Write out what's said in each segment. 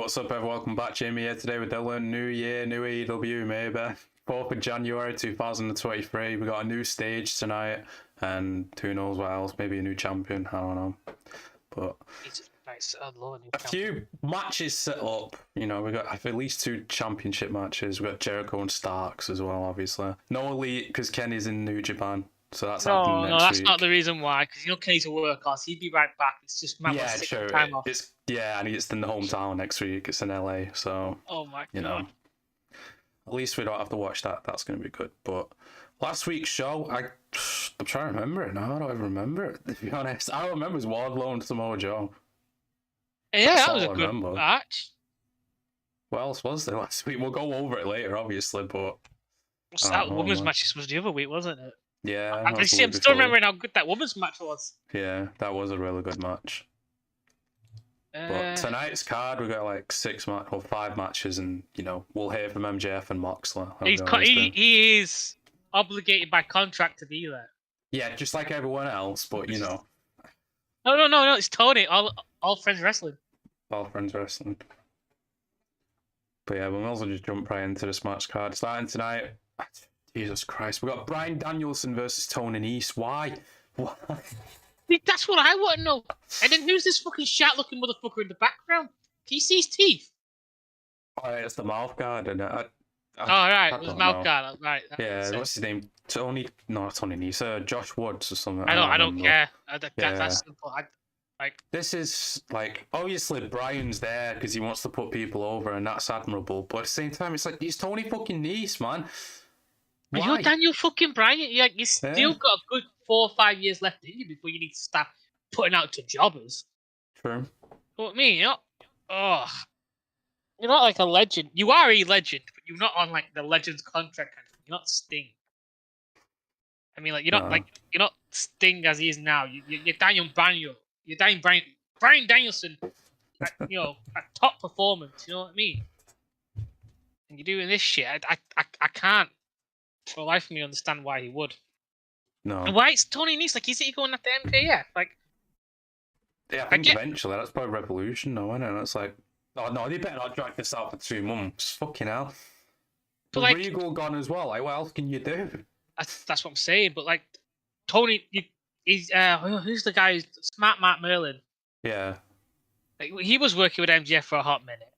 what's up everyone? Welcome back. Jamie here today with Allin. New year, new AEW maybe. 4th of January 2023. We got a new stage tonight and who knows what else. Maybe a new champion. I don't know. But a few matches set up. You know, we got at least 2 championship matches. We got Jericho and Starks as well, obviously. No Elite because Kenny's in New Japan. So that's happening next week. No, that's not the reason why. Because you know Kenny's a workhorse. He'd be right back. It's just Matt wants to take time off. And it's in the hometown next week. It's in LA. So oh my god. You know, at least we don't have to watch that. That's going to be good. But last week's show, I'm trying to remember it now. I don't even remember it, to be honest. I don't remember it was Wardlow and Samoa Joe. Yeah, that was a good match. What else was there last week? We'll go over it later, obviously, but... That women's match was the other week, wasn't it? Yeah. I'm still remembering how good that women's match was. Yeah, that was a really good match. But tonight's card, we got like 5 matches, and you know we'll hear from MJF and Moxley. He is obligated by contract to be there. Yeah, just like everyone else, but you know. No, it's Tony. All Friends Wrestling. All Friends Wrestling. But yeah, we might as well just jump right into this match card. Starting tonight. Jesus Christ, we got Bryan Danielson versus Tony Nese. Why? That's what I want to know. And then who's this fucking shat-looking motherfucker in the background? Can you see his teeth? Oh, it's the mouth guard, and it was mouth guard, right? Yeah, what's his name? Not Tony Nese. Josh Woods or something. I don't care. That's simple. This is like obviously Bryan's there because he wants to put people over, and that's admirable. But at the same time, it's like he's Tony fucking Nese, man. Why? You're Daniel fucking Bryan. You still got a good 4 or 5 years left in you before you need to start putting out to jobbers. True. What I mean, you're not like a legend. You are a legend, but you're not on like the legend's contract kind of thing. You're not Sting. I mean, like you're not Sting as he is now. You're Daniel Bryan. You're Daniel Bryan Danielson. At top performance. You know what I mean? And you're doing this shit. I can't for the life of me understand why he would. No. And why it's Tony Nese? Like, is he going after MJF? Like, yeah, I think eventually that's probably Revolution, though, isn't it? And it's like, oh no, they better not drag this out for 2 months. Fucking hell. But like, Regal gone as well. Like, what else can you do? That's what I'm saying. But like, Tony, he's who's the guy? Smart Mark Merlin. Yeah. Like, he was working with MJF for a hot minute.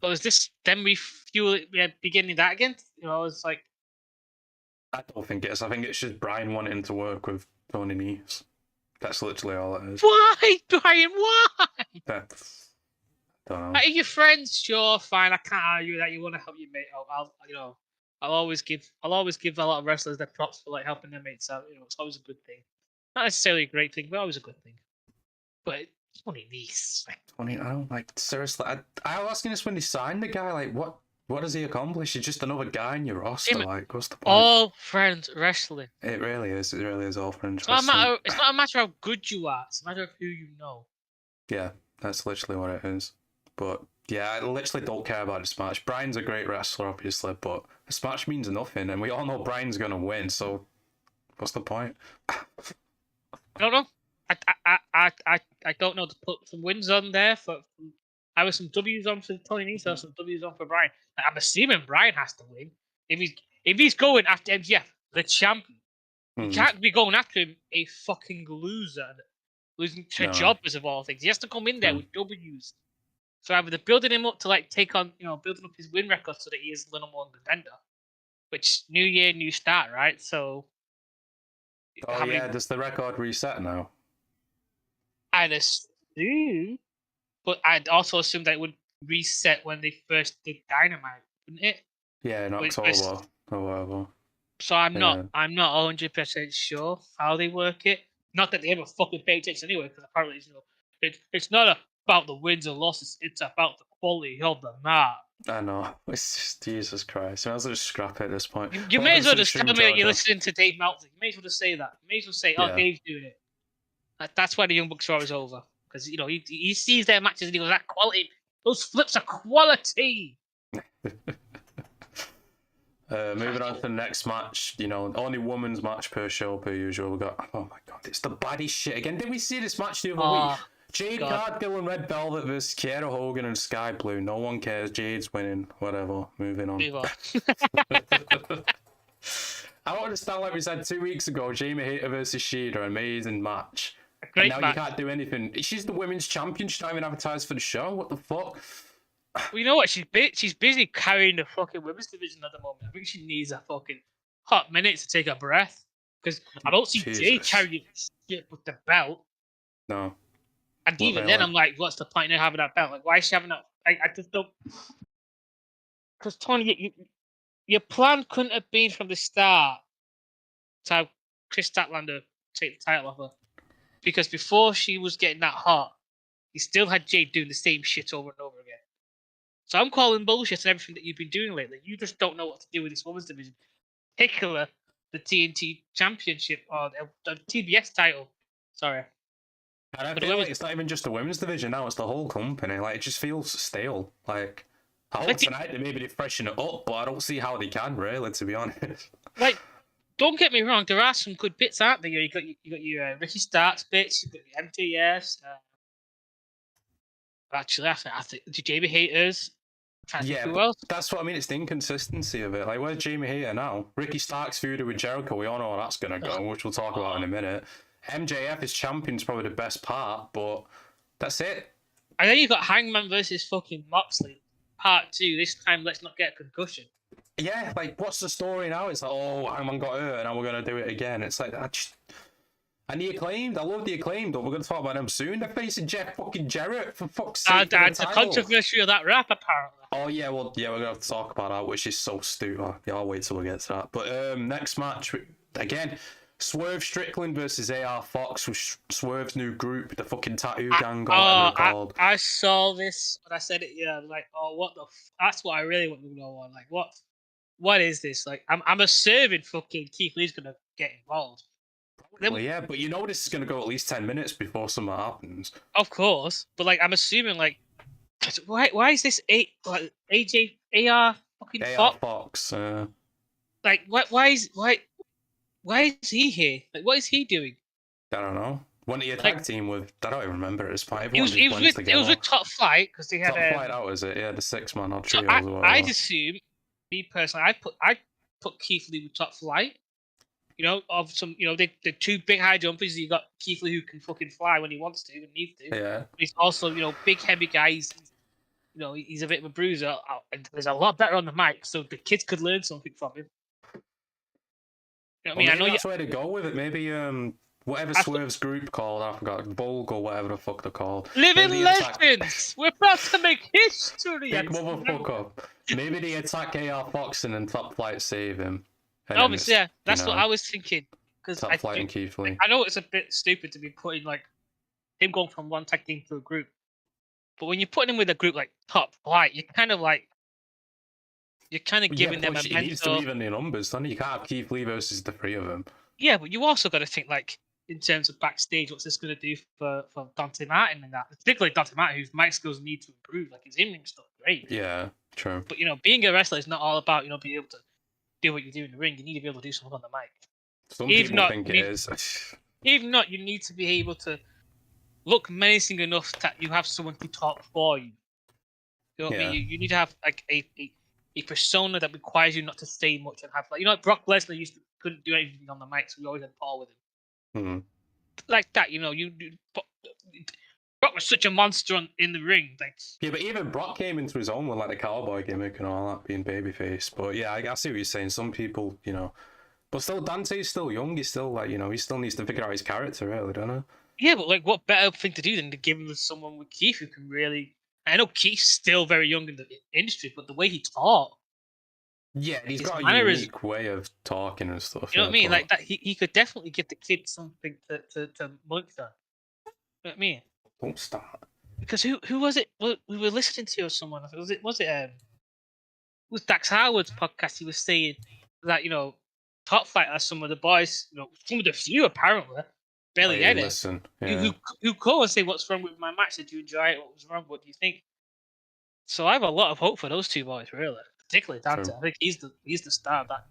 But was this then beginning that again? You know, it's like. I don't think it is. I think it's just Bryan wanting to work with Tony Nese. That's literally all it is. Why, Bryan? Why? I don't know. Are you friends? Sure, fine. I can't argue that you want to help your mate out. I'll always give a lot of wrestlers their props for like helping their mates out. You know, it's always a good thing. Not necessarily a great thing, but always a good thing. But Tony Nese. Tony, I don't like seriously. I was asking this when they signed the guy. Like, what does he accomplish? He's just another guy in your roster. Like, what's the point? All Friends Wrestling. It really is. It really is all friends wrestling. It's not a matter of how good you are. It's a matter of who you know. Yeah, that's literally what it is. But yeah, I literally don't care about this match. Bryan's a great wrestler, obviously, but this match means nothing, and we all know Bryan's gonna win. So, what's the point? I don't know. I don't know to put some wins on there for. I was some W's on for Tony Nese, or some W's on for Bryan. I'm assuming Bryan has to win. If he's going after MJF, the champion, he can't be going after him, a fucking loser, losing to jobbers of all things. He has to come in there with W's. So either they're building him up to like take on, building up his win record so that he is the number 1 contender. Which new year, new start, right? So. Does the record reset now? I'd assume. But I'd also assume that it would reset when they first did Dynamite, wouldn't it? Yeah, in October or whatever. So I'm not 100% sure how they work it. Not that they ever fucking pay attention anyway, because apparently it's not about the wins and losses. It's about the quality of the match. I know. It's just Jesus Christ. I might as well just scrap it at this point. You may as well just tell me that you're listening to Dave Meltzer. You may as well just say that. You may as well say, Dave's doing it. That's why the Young Bucks are always over. Because, he sees their matches and he goes, that quality, those flips are quality. Moving on to the next match, only women's match per show per usual. We got, oh my god, it's the baddie shit again. Did we see this match the other week? Jade God. Cargill and Red Velvet versus Kiera, Hogan and Skye Blue. No one cares. Jade's winning. Whatever. Moving on. Move on. I don't understand, like we said 2 weeks ago, Jamie Hayter versus Shida, amazing match. A great and now match. you can't do anything. She's the women's champion. She's not even advertised for the show. What the fuck? Well, you know what? She's busy carrying the fucking women's division at the moment. I think she needs a fucking hot minute to take a breath. Because I don't see Jade Jesus. carrying shit with the belt. No. And even then, I'm like, what's the point of having that belt? Like, why is she having that? I just don't. Because Tony, your plan couldn't have been from the start to have Chris Statlander take the title off her. Because before she was getting that hot, you still had Jade doing the same shit over and over again. So I'm calling bullshit on everything that you've been doing lately. You just don't know what to do with this women's division. Particularly the TNT Championship or the TBS title. Sorry. And I feel like it's not even just the women's division now, it's the whole company. Like, it just feels stale. Like, I hope tonight maybe they freshen it up, but I don't see how they can, really, to be honest. Like, don't get me wrong, there are some good bits, aren't there? You got your Ricky Starks bits, you got your MTS. Actually, I think the Jamie Haters. Yeah, that's what I mean. It's the inconsistency of it. Like, where's Jamie Hayter now? Ricky Starks feuded with Jericho. We all know how that's gonna go, which we'll talk about in a minute. MJF as champion's probably the best part, but that's it. And then you got Hangman versus fucking Moxley, part 2. This time, let's not get a concussion. Yeah, like, what's the story now? It's like, oh, Hangman got hurt, and now we're gonna do it again. It's like, and the Acclaimed, I love the Acclaimed, but we're going to talk about them soon. They're facing fucking Jarrett, for fuck's sake. It's a controversy of that rap, apparently. Oh, yeah, well, yeah, we're going to have to talk about that, which is so stupid. Yeah, I'll wait till we get to that. But next match, again, Swerve Strickland versus AR Fox with Swerve's new group, the fucking Tattoo Gang, or whatever they're called. I saw this, when I said it, yeah, I was like, oh, what the that's what I really want to know on. Like, what is this? Like, I'm assuming fucking Keith Lee's going to get involved. Well, yeah, but you know this is going to go at least 10 minutes before something happens. Of course, but like I'm assuming like why is this AJ AR fucking Fox? Like why is he here? Like what is he doing? I don't know. One of your tag team with I don't even remember his part. It was with Top Flight because they had Top Flight out, is it? Yeah, the 6-man or trio. So I'd assume, me personally, I put Keith Lee with Top Flight. You know, of some, you know, the 2 big high jumpers. You got Keith Lee who can fucking fly when he wants to and needs to. Yeah. But he's also, you know, big heavy guy. He's a bit of a bruiser. And there's a lot better on the mic, so the kids could learn something from him. You know what I mean? I know that's where to go with it. Maybe whatever Swerve's group called, I forgot, Bulg or whatever the fuck they're called. Living Legends! We're about to make history! Big motherfucker. Maybe they attack AR Fox and then Top Flight save him. Obviously, yeah, that's what I was thinking. Because Top Flight and Keith Lee. I know it's a bit stupid to be putting like him going from one tag team to a group, but when you're putting him with a group like Top Flight, you're kind of giving them a mentor. He needs to even the numbers, doesn't he? You can't have Keith Lee versus the 3 of them. Yeah, but you also got to think like in terms of backstage, what's this going to do for Dante Martin and that? Particularly Dante Martin, whose mic skills need to improve. Like his in-ring stuff, great. Yeah, true. But you know, being a wrestler is not all about being able to do what you do in the ring. You need to be able to do something on the mic. Some people think it is. Even not, you need to be able to look menacing enough that you have someone to talk for you. You know what I mean? You need to have like a persona that requires you not to say much and have like like Brock Lesnar couldn't do anything on the mic, so we always had Paul with him. Mm-hmm. Like that, Brock was such a monster in the ring. Like, yeah, but even Brock came into his own with like the cowboy gimmick and all that, being babyface. But yeah, I see what you're saying. Some people, but still, Dante's still young. He's still like, he still needs to figure out his character, really, don't know. Yeah, but like, what better thing to do than to give him someone with Keith who can really? I know Keith's still very young in the industry, but the way he talks. Yeah, he's got a unique way of talking and stuff. You know what I mean? Like that, he could definitely give the kid something to look at. You know what I mean? Don't start. Because who was it we were listening to or someone? Was it Dax Howard's podcast? He was saying that Top Flight are some of the boys, some of the few apparently barely get it. Listen, yeah. Who call and say what's wrong with my match? Did you enjoy it? What was wrong? What do you think? So I have a lot of hope for those 2 boys, really. Particularly Dante. True. I think he's the star of that.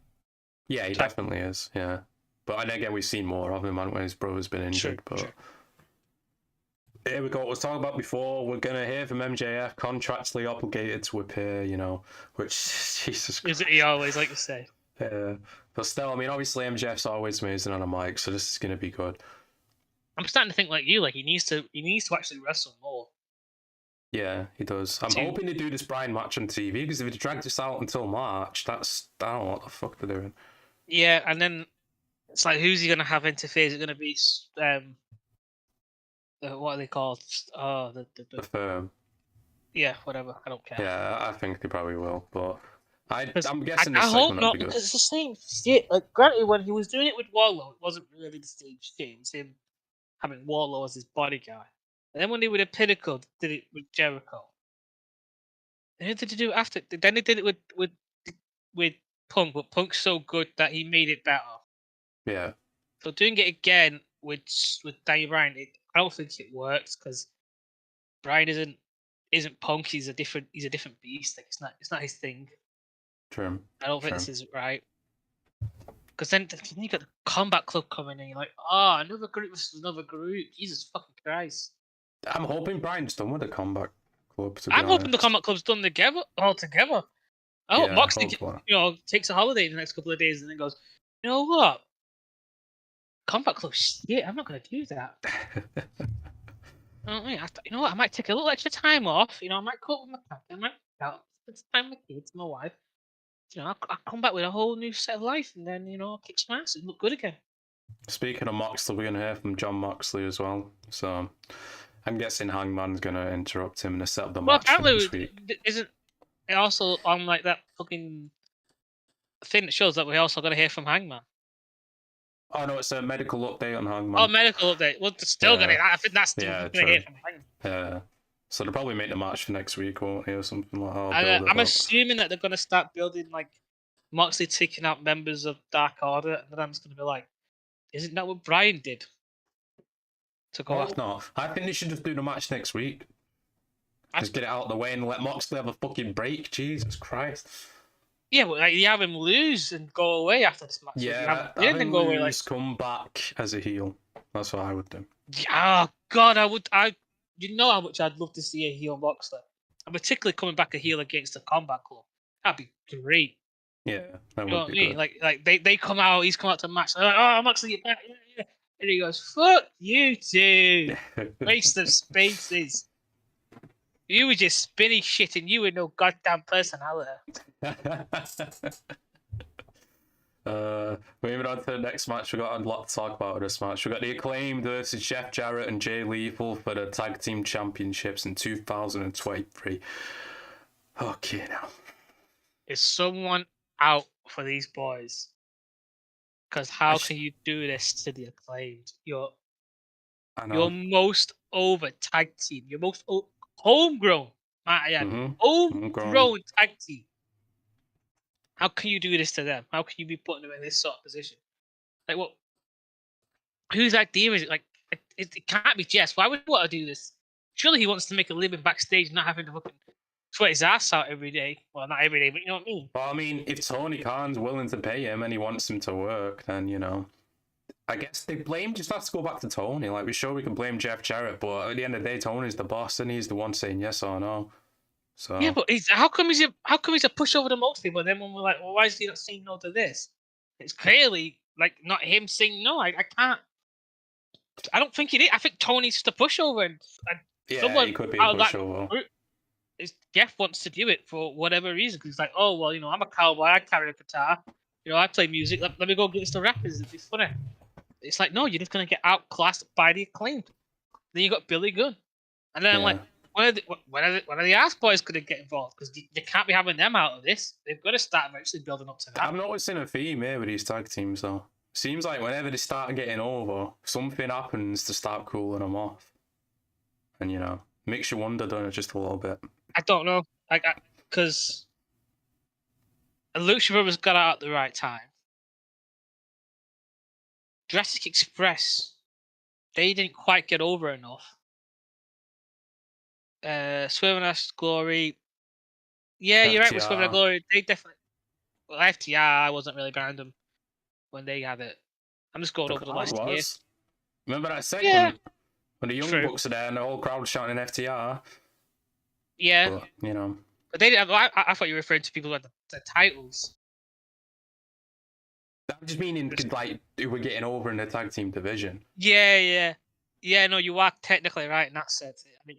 Yeah, he definitely is. Yeah, but and again, we've seen more of him when his brother's been injured. True. here we go. What we was talking about before. We're gonna hear from MJF, contractually obligated to appear. Which Jesus Christ. Isn't he always, like you say? Yeah, but still, I mean, obviously MJF's always amazing on a mic, so this is gonna be good. I'm starting to think like you. Like he needs to actually wrestle more. Yeah, he does. I'm hoping to do this Bryan match on TV because if he drags this out until March, I don't know what the fuck they're doing. Yeah, and then it's like, who's he gonna have interfere? Is it gonna be what are they called? Oh, The firm. Yeah, whatever. I don't care. Yeah, I think they probably will, but I'm guessing I this hope segment not, will be good. because it's the same shit. Like, granted, when he was doing it with Warlow, it wasn't really the same shit. It was him having Warlow as his bodyguard. And then when they were the Pinnacle, they did it with Jericho. And who did they do it after? Then they did it with Punk, but Punk's so good that he made it better. Yeah. So doing it again with Daniel Bryan, I don't think it works, because Bryan isn't Punk. He's a different beast. Like, it's not his thing. True. I don't think this is right. Because then you got the Combat Club coming in. You're like, oh, another group versus another group. Jesus fucking Christ. I'm hoping Bryan's done with the Combat Club. I'm hoping the Combat Club's done all together. I hope Moxley, takes a holiday the next couple of days and then goes, you know what? Combat Club, shit, I'm not going to do that. You know what? I might take a little extra time off. I might cope with my family. I might spend some time with my kids, my wife. I'll come back with a whole new set of life, and then kick some ass and look good again. Speaking of Moxley, we're gonna hear from Jon Moxley as well. So I'm guessing Hangman's gonna interrupt him and set up the match for this week. Isn't it also on like that fucking thing that shows that we also got to hear from Hangman? Oh no, it's a medical update on Hangman. Oh, medical update. Well, they're still gonna. I think that's still gonna hear from Hangman. Yeah. So they'll probably make the match for next week, won't they, or something like that. I'm assuming that they're gonna start building like Moxley taking out members of Dark Order, and then I'm just gonna be like, isn't that what Bryan did? To go off? No, I think they should just do the match next week. Just get it out of the way and let Moxley have a fucking break. Jesus Christ. Yeah, but like, you have him lose and go away after this match. Yeah, have him go away, like, come back as a heel. That's what I would do. Oh God, you know how much I'd love to see a heel Moxley. I'm particularly coming back a heel against the Combat Club. That'd be great. Yeah, that would be what I mean? good. Like they come out, he's come out to match. Like, oh, Moxley, get back. Yeah. And he goes, fuck you two. Waste of spaces. You were just spinny shit and you were no goddamn personality. Moving on to the next match, we got a lot to talk about with this match. We got the Acclaimed versus Jeff Jarrett and Jay Lethal for the Tag Team Championships in 2023. Okay, now. Is someone out for these boys? Because how can you do this to the Acclaimed? Your most over tag team, your most homegrown, homegrown tag team. How can you do this to them? How can you be putting them in this sort of position? Like, what? Whose idea is it? Like, it can't be Jess. Why would he want to do this? Surely he wants to make a living backstage, not having to fucking sweat his ass out every day. Well, not every day, but you know what I mean? Well, I mean, if Tony Khan's willing to pay him and he wants him to work, then, I guess the blame just has to go back to Tony. Like, we're sure we can blame Jeff Jarrett, but at the end of the day, Tony's the boss and he's the one saying yes or no. So yeah, but how come he's a pushover to Moxley? But then when we're like, well, why is he not saying no to this? It's clearly like not him saying no. I can't. I don't think it is. I think Tony's just a pushover, and someone he could be a pushover. Jeff wants to do it for whatever reason. Because he's like, oh well, I'm a cowboy. I carry a guitar. I play music. Let me go get the rappers. It'd be funny. It's like, no, you're just gonna get outclassed by the Acclaimed. Then you got Billy Gunn, and then I'm like, when are the ass boys going to get involved? Because you can't be having them out of this. They've got to start eventually building up to that. I'm noticing a theme here with these tag teams, though. Seems like whenever they start getting over, something happens to start cooling them off. And, makes you wonder, don't it, just a little bit. I don't know. Because Lucha Brothers got out at the right time. Jurassic Express, they didn't quite get over enough. Swerve and Glory. Yeah, you're right with Swerve and Glory. They definitely. Well, FTR, I wasn't really behind them when they had it. I'm just going over the last year. Remember that segment? When the Young True. Bucks are there and the whole crowd shouting FTR. Yeah. But, you know. But they didn't have, I thought you were referring to people with the titles. That just meaning like who were getting over in the tag team division. Yeah. No, you are technically right in that sense. I mean,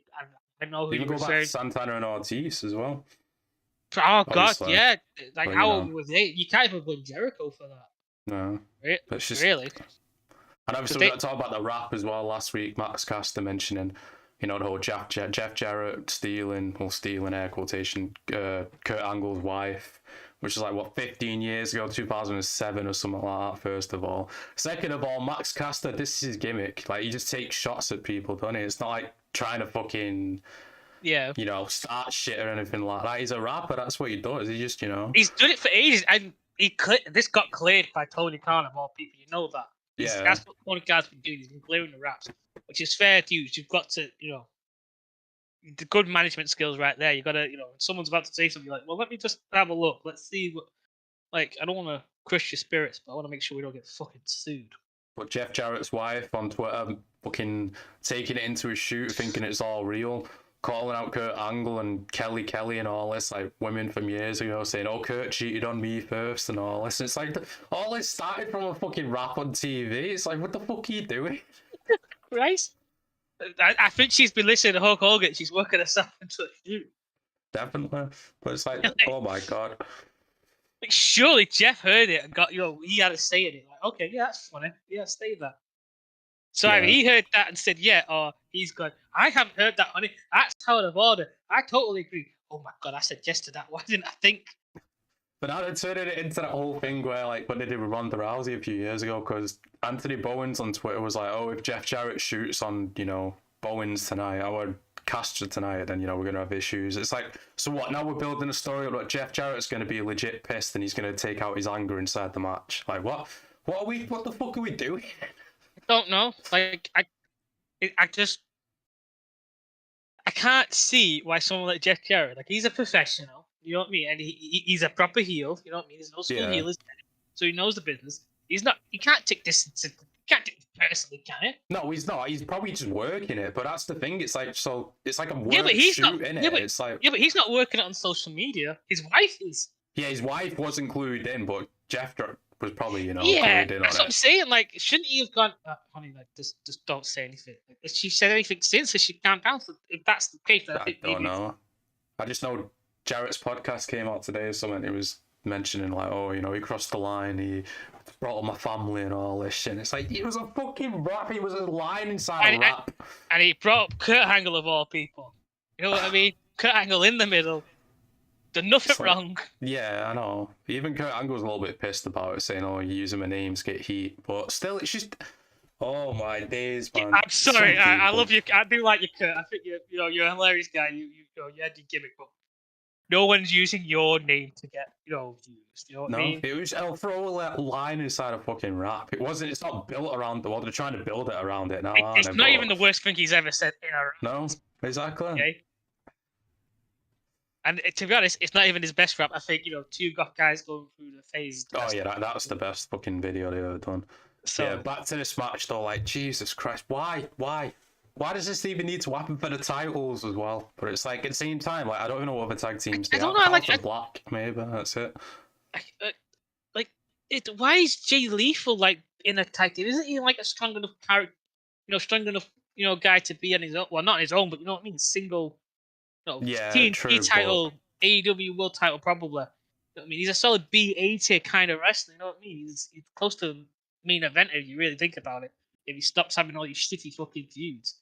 I know who Even you're go back to referring. Santana and Ortiz as well. Oh God, Obviously. yeah. Like But, how was they? You can't even blame Jericho for that. No. It's just, Really? And obviously we got to talk about the rap as well last week. Max Caster mentioning, you know, the whole Jeff Jarrett stealing air quotation, Kurt Angle's wife, which is like, what, 15 years ago, 2007 or something like that, first of all. Second of all, Max Caster, this is his gimmick. Like, he just takes shots at people, doesn't he? It's not like trying to fucking, you know, start shit or anything like that. He's a rapper, that's what he does. He just, you know. He's done it for ages, and this got cleared by Tony Khan of all people. You know that. That's what Tony Khan's been doing. He's been clearing the raps, which is fair to you. You've got to, you know, the good management skills right there. You got to, you know, when someone's about to say something, you're like, well, let me just have a look. Let's see what. Like, I don't want to crush your spirits, but I want to make sure we don't get fucking sued. But Jeff Jarrett's wife on Twitter fucking taking it into a shoot, thinking it's all real, calling out Kurt Angle and Kelly and all this, like women from years ago saying, oh, Kurt cheated on me first and all this. And it's like, all this started from a fucking rap on TV. It's like, what the fuck are you doing? Christ. I think she's been listening to Hulk Hogan. She's working herself into a shoot. Definitely. But it's like, oh my God. Like, surely Jeff heard it and got, you know, he had to say it. Like, okay, yeah, that's funny. Yeah, say that. So I mean, he heard that and said, yeah, or he's gone, I haven't heard that, honey. That's out of order. I totally agree. Oh my God, I suggested that. Why didn't I think? But now they're turning it into that whole thing where, like, what they did with Ronda Rousey a few years ago, because Anthony Bowens on Twitter was like, oh, if Jeff Jarrett shoots on, you know, Bowens tonight, our caster tonight, then, you know, we're going to have issues. It's like, so what, now we're building a story about Jeff Jarrett's going to be legit pissed and he's going to take out his anger inside the match. Like, what the fuck are we doing? I don't know. Like, I can't see why someone like Jeff Jarrett, like, he's a professional, you know what I mean? And he's a proper heel, you know what I mean? He's no school heel, so he knows the business. He can't take this personally, can it? No, he's not. He's probably just working it, but that's the thing. It's like, so it's like a work but he's shoot, not, innit? It's like, but he's not working it on social media. His wife is. Yeah, his wife was included in, but Jeff was probably, you know, included in on that's what I'm saying. Like, shouldn't he have gone, honey, like, just don't say anything? Like, has she said anything since? Has she calmed down? So if that's the case, then I think don't know. I just know Jarrett's podcast came out today or something. It was mentioning, like, oh, you know, he crossed the line, he brought up my family and all this shit. And it's like, it was a fucking rap. He was a line inside a rap. And he brought up Kurt Angle of all people. You know what I mean? Kurt Angle in the middle. Done nothing wrong. Yeah, I know. Even Kurt Angle was a little bit pissed about it, saying, oh, you're using my names, get heat. But still, it's just, oh my days, man. I'm sorry, I love you. I do like you, Kurt. I think you're a hilarious guy. You had your gimmick, but no one's using your name to get, used. You know what I mean? It was, I'll throw a line inside a fucking rap. It's not built around the, well, they're trying to build it around it now. It's not even the worst thing he's ever said in a rap. No, exactly. Okay. And to be honest, it's not even his best rap. I think, two goth guys going through the phase. Oh, yeah, that was the best fucking video they've ever done. So, yeah, back to this match, though. Like, Jesus Christ, why? Why does this even need to happen for the titles as well? But it's like, at the same time, like, I don't even know what other tag teams I don't know. Like, Black, maybe, that's it. Why is Jay Lethal, like, in a tag team? Isn't he, like, a strong enough character, strong enough, guy to be on his own? Well, not on his own, but you know what I mean? Single. TNT title, AEW World title, probably. You know what I mean, he's a solid B tier kind of wrestler. You know what I mean? He's close to main event if you really think about it. If he stops having all these shitty fucking feuds,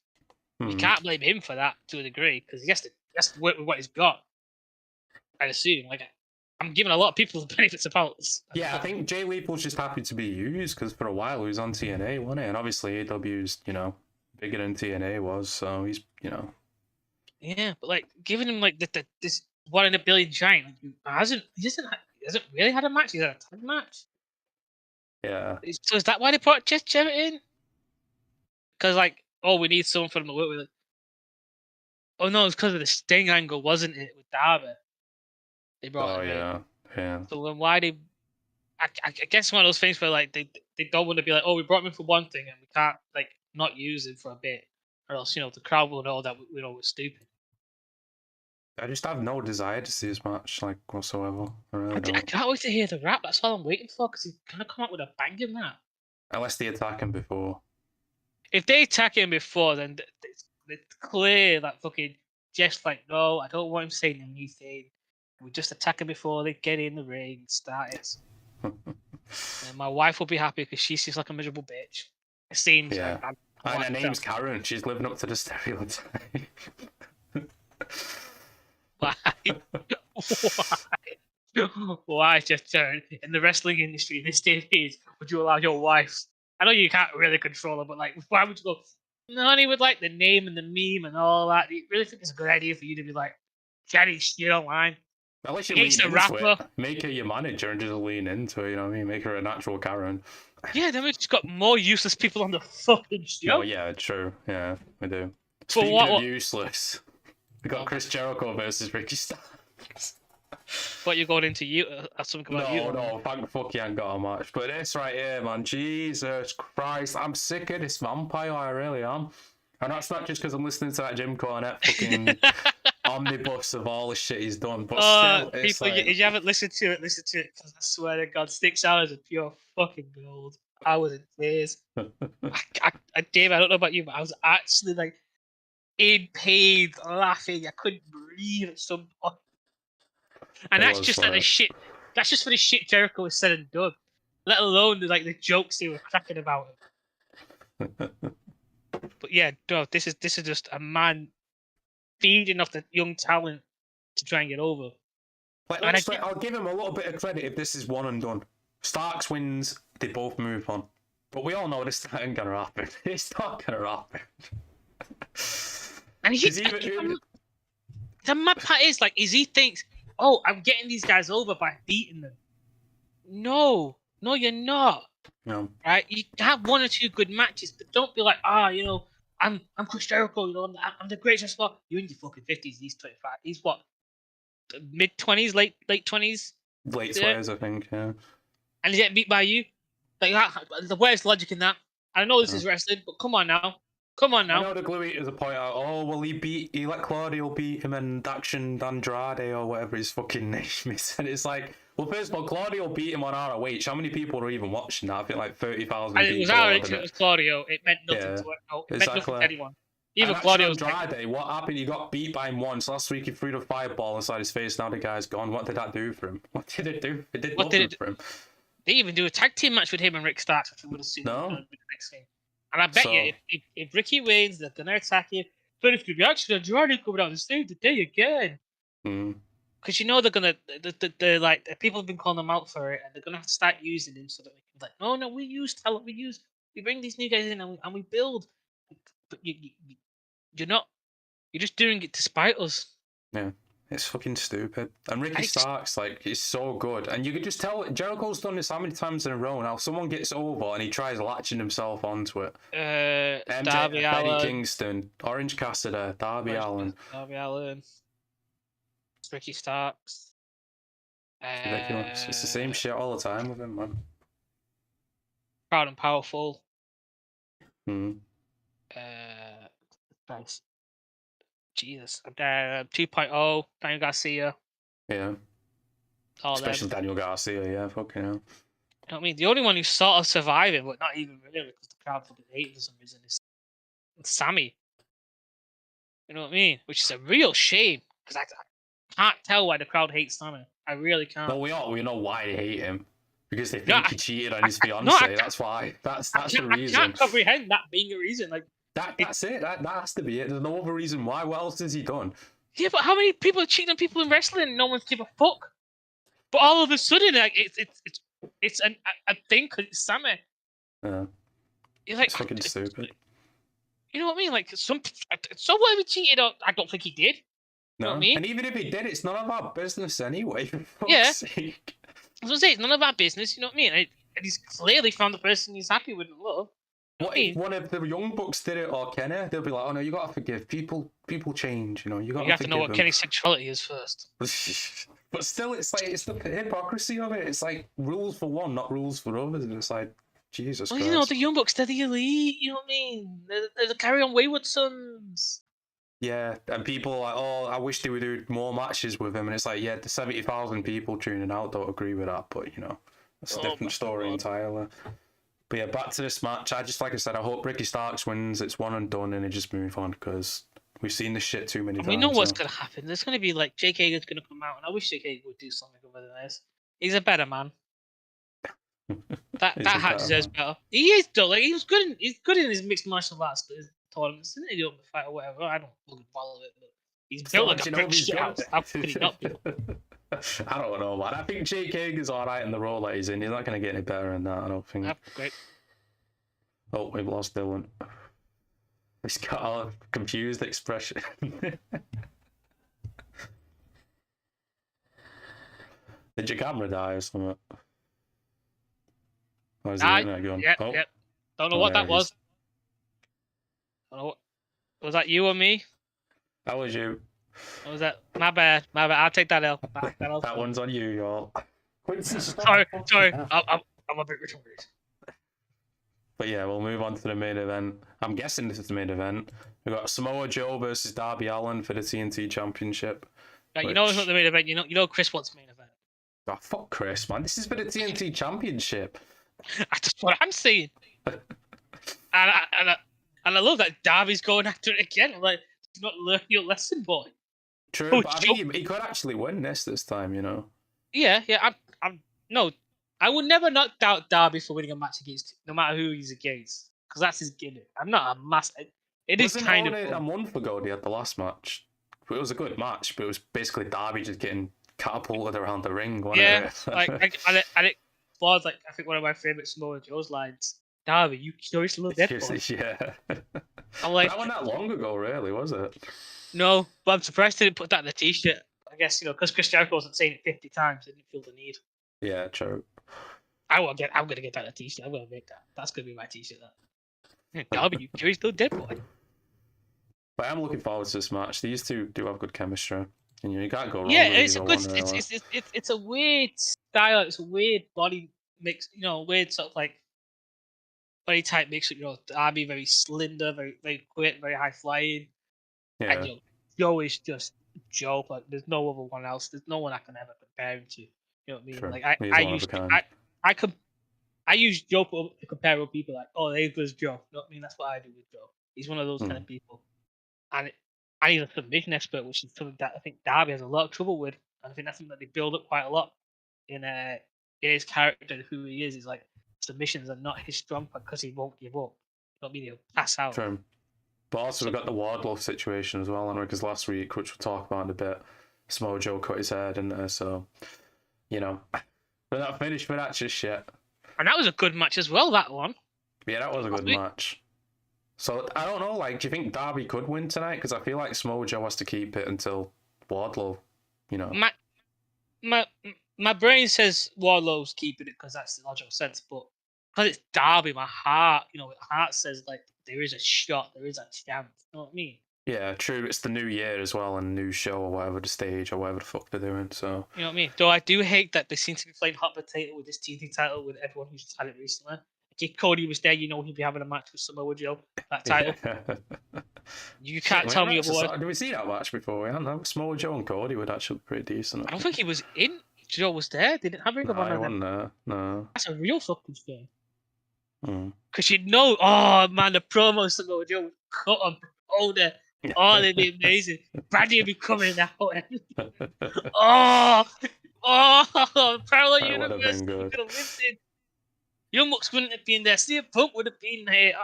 you can't blame him for that to a degree because he has to work with what he's got. I'd assume. Like, I'm giving a lot of people the benefits of this. Yeah, I think Jay Lethal's just happy to be used because for a while he was on TNA, wasn't he? And obviously AEW's bigger than TNA was, so he's Yeah, but like giving him like this 1 in a billion giant, he hasn't really had a match. He's had a tag match. Yeah. So is that why they put Jeff Jarrett in? Because we need someone for them to work with. Oh no, it's because of the Sting angle, wasn't it, with Darby? They brought him in. Yeah. So then why they? I guess one of those things where like they don't want to be like, oh, we brought him in for one thing and we can't like not use him for a bit. or else the crowd will know that we're stupid. I just have no desire to see this match, like, whatsoever. I really I don't. can't wait to hear the rap. That's all I'm waiting for, because he's gonna come out with a banging rap. Unless they attack him before. If they attack him before, then it's clear that fucking Jeff's like, no, I don't want him saying anything. We just attack him before they get in the ring and start it. And my wife will be happy because she seems like a miserable bitch. It seems Yeah. like And her name's Karen. She's living up to the stereotype. Why? Why, just in the wrestling industry in this day and age, would you allow your wife? I know you can't really control her, but like, why would you go? No, honey, with like the name and the meme and all that. Do you really think it's a good idea for you to be like, chatting shit online? Unless you Against lean the into rapper. it. Make her your manager and just lean into it, you know what I mean? Make her a natural Karen. Yeah, then we've just got more useless people on the fucking show. Oh, yeah, true. Yeah, we do. But Speaking what- of useless, we got Chris Jericho versus Ricky Starks. What you're going into you? Something about you? No, thank fuck you ain't got a match. But this right here, man, Jesus Christ, I'm sick of this vampire, I really am. And that's not just because I'm listening to that Jim Cornette fucking omnibus of all the shit he's done. But still, it's people, like... if you haven't listened to it, listen to it, because I swear to God, 6 hours of pure fucking gold. I was in tears. Dave, I don't know about you, but I was actually like in pain, laughing. I couldn't breathe at some point. And that's just like the shit. That's just for the shit Jericho was said and done. Let alone the jokes they were cracking about him. But yeah, no, this is just a man feeding off the young talent to try and get over. Like, honestly, I'll give him a little bit of credit if this is one and done. Starks wins, they both move on. But we all know this ain't gonna happen. It's not gonna happen. And the mad part is he thinks, oh, I'm getting these guys over by beating them. No, you're not. No. Right? You have one or two good matches, but don't be like, I'm Chris Jericho, I'm the greatest wrestler. You're in your fucking 50s, he's 25. He's what? Mid 20s, late 20s? Late 20s, I think, yeah. And he's getting beat by you? Where's logic in that? I know this is wrestling, but come on now. I know the Glue Eaters are pointing out, oh, well, he let Claudio beat him and Action Andrade or whatever his fucking name is. And it's like, well, first of all, Claudio beat him on ROH. How many people were even watching that? I think like 30,000 people. And it was ROH, it was Claudio. It meant nothing to it. No, it meant nothing to anyone. Even Claudio was Andrade, what happened? He got beat by him once. Last week he threw the fireball inside his face. Now the guy's gone. What did that do for him? What did it do? It did nothing for him. They even do a tag team match with him and Rick Starks, which we would have seen in the next game. And I bet you, if Ricky wins, they're going to attack him. But if the Action Andrade coming out and save the day again. Because they're going to, the people have been calling them out for it, and they're going to have to start using him so that they can no, we use talent, we bring these new guys in and we build. But you're not, you're just doing it to spite us. Yeah. It's fucking stupid. And Ricky Starks, he's so good. And you could just tell Jericho's done this how many times in a row now. Someone gets over and he tries latching himself onto it. MJ, Darby Allin, Kingston, Orange Cassidy, Darby Allin. Ricky Starks. Ridiculous. It's the same shit all the time with him, man. Proud and Powerful. Nice. Jesus. 2.0, Daniel Garcia. Yeah. Especially Daniel Garcia, yeah, fucking hell. You know what I mean? The only one who's sort of surviving, but not even really, because the crowd fucking hates for some reason, is Sammy. You know what I mean? Which is a real shame, because I can't tell why the crowd hates Sammy. I really can't. Well, we know why they hate him. Because they think he cheated on his fiancée. That's why. That's the reason. I can't comprehend that being a reason. That's it. That has to be it. There's no other reason why. What else has he done? Yeah, but how many people are cheating on people in wrestling and no one give a fuck? But all of a sudden, it's a thing because it's Sammy. Yeah. It's fucking stupid. You know what I mean? So what if he cheated on? I don't think he did. No. You know what I mean? And even if he did, it's none of our business anyway. Yeah. Sake. I was gonna say it's none of our business. You know what I mean? And he's clearly found the person he's happy with and love. What if one of the Young Bucks did it or Kenny? They'll be like, oh no, you gotta forgive people. People change, You have to know what Kenny's sexuality is first. But still, it's the hypocrisy of it. It's like rules for one, not rules for others. And it's like, Jesus Well, Christ. the Young Bucks, they're the elite. You know what I mean? They're the Carry On Wayward Sons. Yeah, and people are like, oh, I wish they would do more matches with him. And it's like, yeah, the 70,000 people tuning out don't agree with that, but, that's a different story entirely. But yeah, back to this match. Like I said, I hope Ricky Starks wins. It's one and done, and they just move on, because we've seen this shit too many times. We know what's going to happen. There's going to be, like, Jake Hager's going to come out, and I wish Jake Hager would do something other than this. He's a better man. That hat deserves better. He is, though. Like, he's good in his mixed martial arts tournaments. Isn't he? The Ultimate Fight or whatever. I don't fucking follow it, but he's built like a brick shit house. How could he not be? I don't know, man. I think Jake Hager's alright in the role that he's in. He's not going to get any better than that, I don't think. Great. Oh, we've lost Dylan. He's got a confused expression. Did your camera die or something? Or is the internet going? Yep. Don't know what that was. Don't know what... Was that you or me? That was you. What was that? My bad. I'll take that L. That one's on you, y'all. Sorry. I'm a bit retarded. But yeah, we'll move on to the main event. I'm guessing this is the main event. We've got Samoa Joe versus Darby Allin for the TNT Championship. Yeah, you know it's not the main event. You know Chris wants the main event. Oh, fuck Chris, man. This is for the TNT Championship. That's what I'm saying. and I love that Darby's going after it again. I'm like, you're not learning your lesson, boy. True, but I think he could actually win this time, Yeah. I would never knock out Darby for winning a match against, no matter who he's against, because that's his gimmick. I'm not a master. It is kind of a month ago they had the last match. It was a good match, but it was basically Darby just getting catapulted around the ring. Yeah, and it was like, I think one of my favorite Samoa Joe's lines. Darby, you curious little dead boy. Yeah. I'm like, that wasn't that long ago, really, was it? No, but I'm surprised they didn't put that in the t-shirt. I guess, because Chris Jericho wasn't saying it 50 times, they didn't feel the need. Yeah, true. I'm gonna get that a t-shirt. I'm gonna make that. That's gonna be my t-shirt. Darby, you curious little dead boy. But I'm looking forward to this match. These two do have good chemistry, and you can't go wrong. Yeah, with it's a good. One, it's a weird style. It's a weird body mix. Weird sort of like body type mix. Darby very slender, very very quick, very high flying. Yeah. And Joe is just Joe. Like there's no other one else. There's no one I can ever compare him to. You know what I mean? True. Like I use Joe to compare with people like, oh, there goes Joe. You know what I mean? That's what I do with Joe. He's one of those kind of people. And he's a submission expert, which is something that I think Darby has a lot of trouble with. And I think that's something that they build up quite a lot in his character, who he is. Is like submissions are not his strong point because he won't give up. You know what I mean? He'll pass out. True. But also we've got the Wardlow situation as well, because last week, which we'll talk about in a bit, Samoa Joe cut his head, and so, we're not finished with that just yet. And that was a good match as well, that one. Yeah, that was a good match. So, I don't know, do you think Darby could win tonight? Because I feel like Samoa Joe has to keep it until Wardlow, My brain says Wardlow's keeping it because that's the logical sense, but because it's Darby, my heart says, there is a shot, there is a chance. You know what I mean? Yeah, true. It's the new year as well, and new show or whatever, the stage or whatever the fuck they're doing, so... You know what I mean? Though I do hate that they seem to be playing hot potato with this TNT title with everyone who's just had it recently. If Cody was there, he'd be having a match with Samoa Joe, that title. You can't tell me otherwise. Did we see that match before? We hadn't, that Samoa Joe and Cody would actually be pretty decent. I don't think he was in. Joe was there. They didn't have Ring of Honor. I wasn't there. No. That's a real fucking shame. Because oh man, the promo Samoa Joe cut on older. Oh, they'd be amazing. Brandy would be coming out. Parallel universe. Could have lived in. Young Bucks wouldn't have been there. CM Punk would have been there.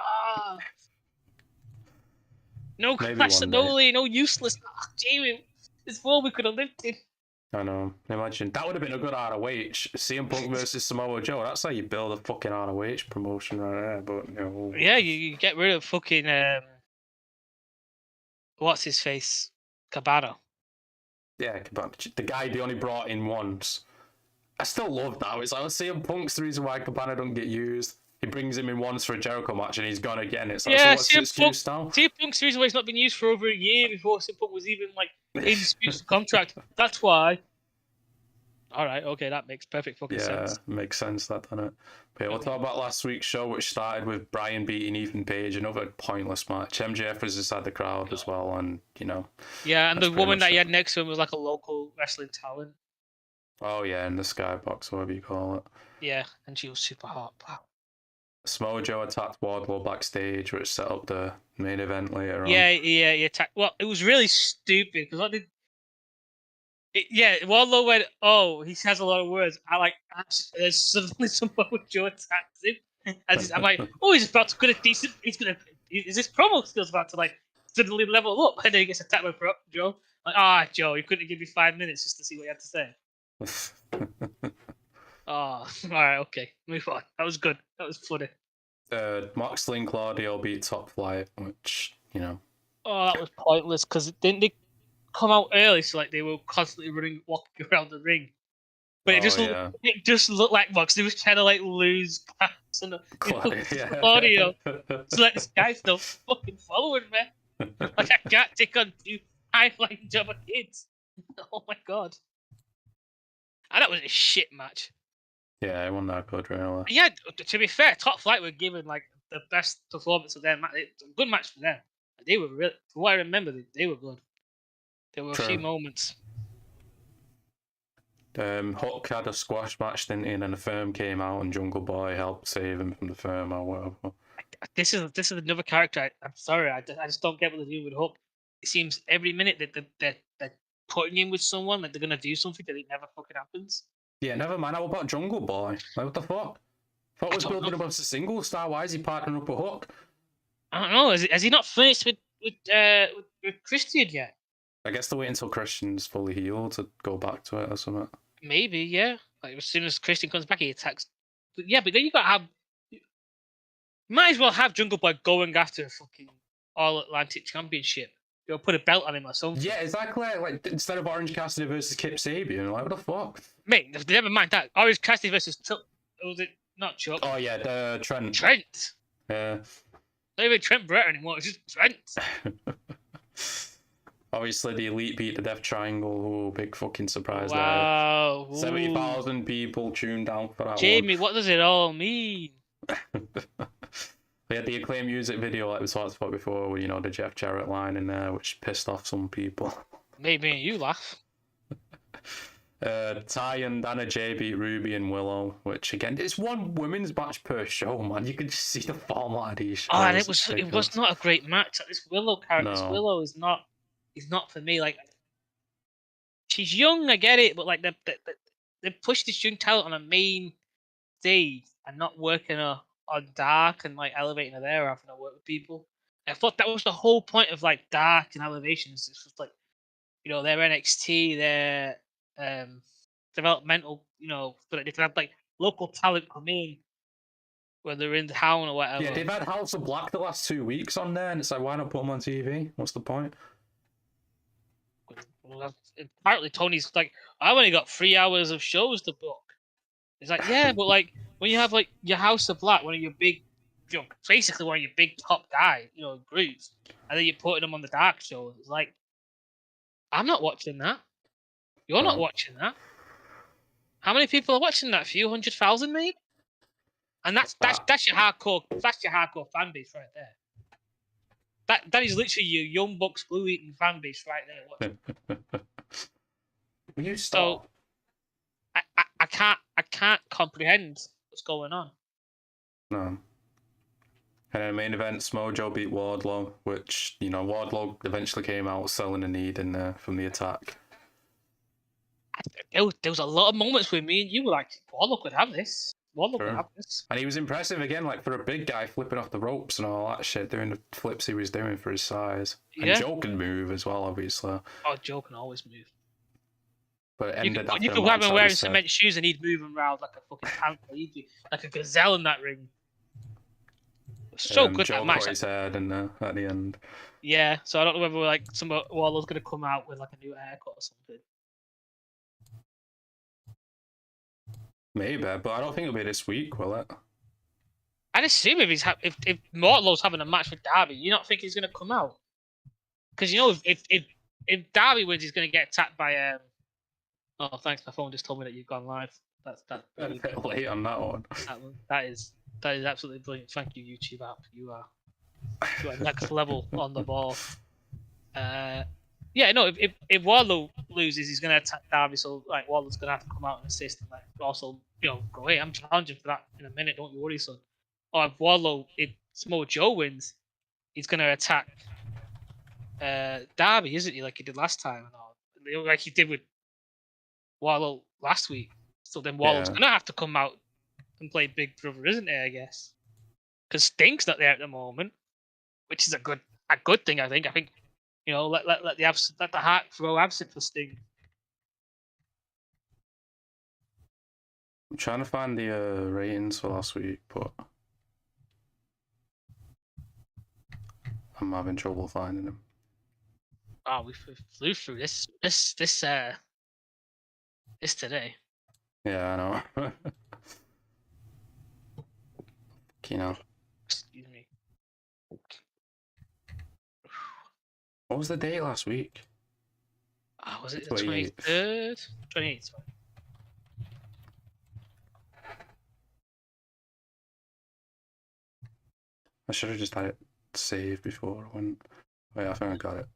No Crash Noli, no useless. Jamie, this world we could have lived in. I know. Imagine. That would have been a good ROH. CM Punk versus Samoa Joe. That's how you build a fucking ROH promotion right there. But, Yeah, you get rid of fucking... what's his face? Cabana. Yeah, Cabana. The guy they only brought in once. I still love that. It's like, CM Punk's the reason why Cabana don't get used. He brings him in once for a Jericho match and he's gone again. It's like, so what's the excuse now? CM Punk's the reason why he's not been used for over a year before CM Punk was even in dispute contract. That's why. All right, okay, that makes perfect fucking sense. Makes sense, that, doesn't it? But yeah, we'll talk about last week's show, which started with Bryan beating Ethan Page, another pointless match. MJF was inside the crowd as well, and, you know. Yeah, and that's the pretty woman much that he it. had next to him was like a local wrestling talent. Oh, yeah, in the Skybox, whatever you call it. Yeah, and she was super hot. Wow. Samoa Joe attacked Wardlow backstage, which set up the main event later on. Yeah, he attacked. Well, it was really stupid because what did. Wardlow went, oh, he has a lot of words. There's suddenly someone with Joe attacks him. I'm like, oh, he's about to get a decent. Is this promo skills about to like suddenly level up? And then he gets attacked by Joe. Like, Joe, you couldn't give me 5 minutes just to see what you had to say. All right, okay, move on. That was good. That was funny. Moxley and Claudio beat Top Flight, which, you know. Oh, that was pointless because didn't they come out early? So like they were constantly walking around the ring. But it just looked like Moxley was trying to like lose class and Claudio. So like this guy's still fucking following me. Like I can't take on 2 high-flying Jabba kids. Oh my god. And that was a shit match. Yeah, it wasn't that good, really. Yeah, to be fair, Top Flight were given like the best performance of their match. It's a good match for them. They were really, from what I remember, they were good. There were a few moments. Hook had a squash match, didn't he? And then the Firm came out and Jungle Boy helped save him from the Firm or whatever. This is another character. I'm sorry, I just don't get what they're doing with Hook. It seems every minute that they're putting him with someone, like they're gonna do something that it never fucking happens. Yeah, never mind. How about Jungle Boy? Like, what the fuck? Thought was building up as a single star. Why is he partnering up with Hook? I don't know. Has he not finished with Christian yet? I guess they're waiting until Christian's fully healed to go back to it or something. Maybe, yeah. Like as soon as Christian comes back, he attacks. But yeah, but then you gotta have. You might as well have Jungle Boy going after a fucking All Atlantic Championship. You'll put a belt on him or something. Yeah, exactly. Like instead of Orange Cassidy versus Kip Sabian, like what the fuck? Mate, never mind that. Orange Cassidy versus Chuck. Was it not Chuck? Oh yeah, the Trent. Trent. Yeah. Not even Trent Brett anymore. It's just Trent. Obviously, the Elite beat the Death Triangle. Oh, big fucking surprise wow. there. 70,000 people tuned out for that Jamie, one. what does it all mean? They had the Acclaimed music video like we talked about before with, you know, the Jeff Jarrett line in there, which pissed off some people. Made me and you laugh. Ty and Anna Jay beat Ruby and Willow, which again, it's one women's match per show, man. You can just see the format of these shows. Oh, and it was not a great match. This Willow character, No. Willow is not for me. Like, she's young, I get it, but like they pushed this young talent on a main stage and not working her on Dark and like elevating her there, having to work with people. I thought that was the whole point of like Dark and Elevations. It's just like, you know, their NXT, their developmental, you know, so that they can have like local talent come in when they're in town or whatever. Yeah, they've had House of Black the last 2 weeks on there, and it's like, why not put them on TV? What's the point? Well, apparently Tony's like, I've only got 3 hours of shows to book. It's like, yeah, but like when you have like your House of Black, one of your big, you know, basically one of your big top guys, you know, groups, and then you're putting them on the Dark show. It's like, I'm not watching that. You're not watching that. How many people are watching that? A few 100,000, maybe. And that's your hardcore. That's your hardcore fan base right there. That is literally your Young Bucks Blue Eating fan base right there. Will you stop? So, I can't comprehend what's going on. No. And then main event, Smojo beat Wardlow, which, you know, Wardlow eventually came out selling a need in there from the attack. There was a lot of moments where me and you were like, Wardlow could have this. Wardlow could have this. And he was impressive again, like for a big guy flipping off the ropes and all that shit, doing the flips he was doing for his size. Yeah. And Joe can move as well, obviously. Oh, Joe can always move. But it ended after you could have him wearing cement shoes and he'd move around like a fucking panther. He'd be like a gazelle in that ring. So good Joe that match. Cut his head and at the end. Yeah, so I don't know whether like some Wardlow's gonna come out with like a new haircut or something. Maybe, but I don't think it'll be this week, will it? I'd assume if Wardlow's having a match with Darby, you not think he's gonna come out? Because you know if Darby wins, he's gonna get attacked by Oh, thanks. My phone just told me that you've gone live. That's A bit late on that one. that is absolutely brilliant. Thank you, YouTube app. You are next level on the ball. Yeah, no. If Wardlow loses, he's gonna attack Darby. So like Wardlow's gonna have to come out and assist and like also go, hey, I'm challenging for that in a minute. Don't you worry, son. Or if Samoa Joe wins, he's gonna attack Darby, isn't he? Like he did last time, and all. Like he did with Wardlow last week. So then Wardlow's gonna have to come out and play Big Brother, isn't he? I guess because Sting's not there at the moment, which is a good thing. I think. Let the Heart throw absent for Sting. I'm trying to find the ratings for last week, but I'm having trouble finding them. Oh, we flew through this today. Yeah, I know. Excuse me. What was the date last week? Was it the 23rd? 28th. I should have just had it saved before I went. Wait, I think I got it.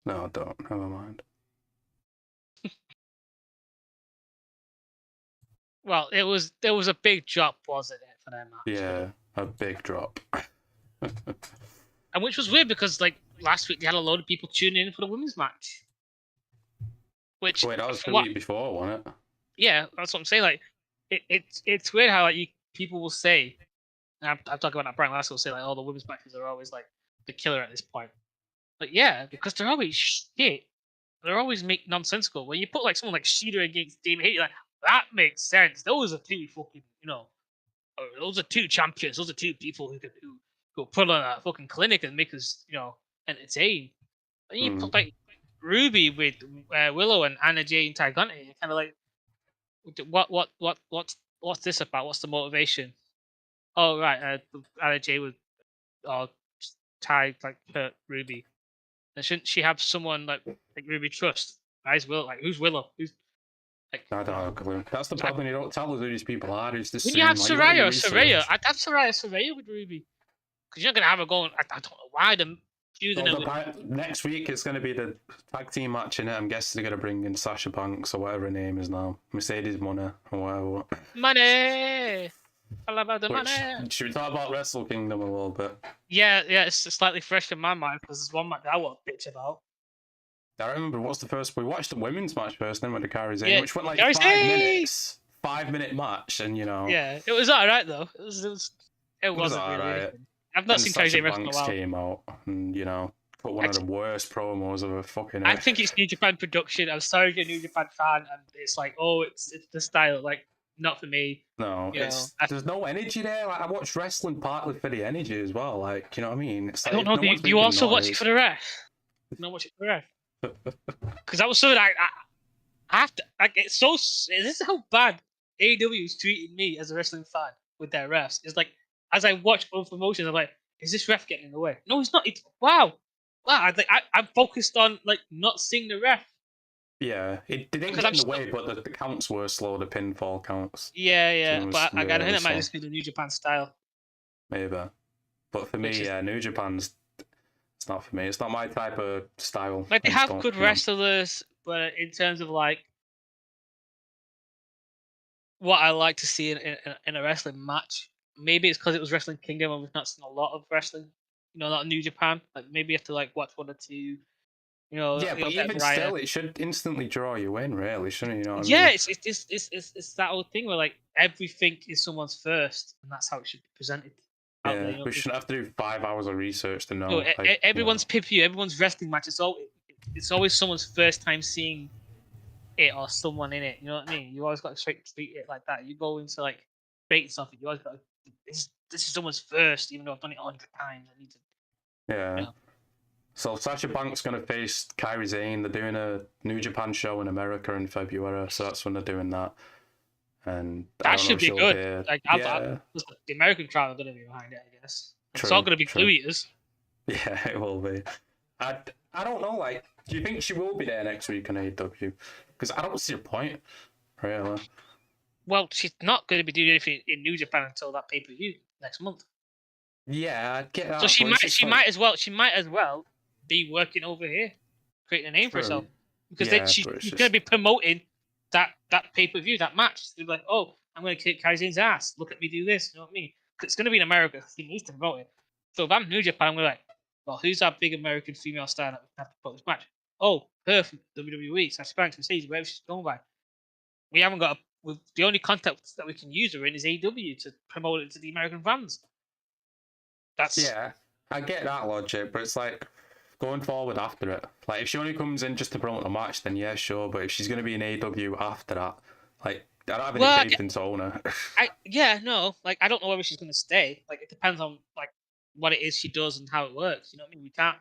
No, I don't. Never mind. Well, there was a big drop, wasn't it, for them? Yeah, a big drop. And which was weird because like last week they had a load of people tuning in for the women's match. Wait, that was the week before, wasn't it? Yeah, that's what I'm saying. Like, it's weird how like people will say, and I'm talking about that Bryan last. Will say like, oh, the women's matches are always like the killer at this point. But yeah, because they're always shit. They're always make nonsensical. When you put like someone like Sheeta against Damien Hayter, like that makes sense. Those are two fucking, those are two champions. Those are two people who put on a fucking clinic and make us, entertain. And you put like Ruby with Willow and Anna Jay and Ty Gunter, you're kind of like, what's this about? What's the motivation? Oh right, Anna Jay would Ty like hurt Ruby. And shouldn't she have someone like Ruby trust? Guys, who's Willow? Who's like? I don't have a clue. That's the problem. You don't tell us who these people are. It's just. When you have Saraya, I'd have Saraya with Ruby because you're not gonna have her going. I don't know why them. Next week it's going to be the tag team match in it. I'm guessing they're going to bring in Sasha Banks or whatever her name is now, Mercedes Money or whatever. Money. All about the money. Should we talk about Wrestle Kingdom a little bit? Yeah, it's slightly fresh in my mind because there's one match I want to bitch about. I remember what's the first we watched the women's match first, then with the Kairi Sane, which went like Kairi 5 minutes, 5-minute match, and Yeah, it was alright though. It wasn't alright. Really I've not seen Kairi Sane wrestle in a while. Came out and put one of the worst promos of a fucking. I think it's New Japan production. I'm sorry, you're a New Japan fan, and it's like, oh, it's the style, like not for me. No, there's no energy there. Like, I watch wrestling partly for the energy as well. Like, you know what I mean? It's like, I don't know. Do you also watch it for the ref? Not watch it for the ref. Because that was something I have to. Like, it's so. This is how bad AEW is treating me as a wrestling fan with their refs. It's like as I watch both promotions, I'm like, is this ref getting in the way? No, he's not. It's wow. I'm focused on like not seeing the ref. Yeah, it didn't get in the way, but the counts were slow. The pinfall counts. Yeah, but I think that might just be the New Japan style. Maybe, but for me, New Japan's. It's not for me. It's not my type of style. Like they have good wrestlers, but in terms of like what I like to see in a wrestling match, maybe it's because it was Wrestling Kingdom and we've not seen a lot of wrestling. Not New Japan. Like maybe you have to like watch one or two. Yeah, but even still, it should instantly draw you in, really, shouldn't it? It's that old thing where like everything is someone's first, and that's how it should be presented. Yeah, we shouldn't have to do 5 hours of research to know. Everyone's pay-per-view, everyone's wrestling match. It's always someone's first time seeing it or someone in it. You know what I mean? You always got to treat it like that. You go into like bait stuff. You always got to, this is someone's first, even though I've done it 100 times. I need to. Yeah. So Sasha Banks gonna face Kairi Sane. They're doing a New Japan show in America in February, so that's when they're doing that. and I That don't know should if be she'll good. be. Like, Yeah, listen, the American crowd are going to be behind it, I guess. It's all true, going to be true. glue eaters. Yeah, it will be. I, I don't know. Like, do you think she will be there next week on AEW? Because I don't see a point, really. Well, she's not going to be doing anything in New Japan until that pay-per-view next month. Yeah, I get that. So she but it's just like, she might as well be working over here, creating a name for herself, true. because then Yeah, she's but it's going to just be promoting that pay-per-view, that match. She'll be like, oh, I'm going to kick Kaizen's ass. Look at me do this. You know what I mean? 'Cause it's going to be in America. He needs to promote it. So if I'm New Japan, I'm going to like, well, who's that big American female star that we have to promote this match? Oh, her from WWE, Sasha Banks from Seas, wherever she's going by. We haven't got the only contact that we can use her in is AEW to promote it to the American fans. That's yeah, I get that logic, but it's like going forward after it. Like, if she only comes in just to promote a match, then yeah, sure. But if she's gonna be in AEW after that, like, I don't have any faith in Tona. like I don't know whether she's gonna stay. Like it depends on like what it is she does and how it works. You know what I mean? We can't.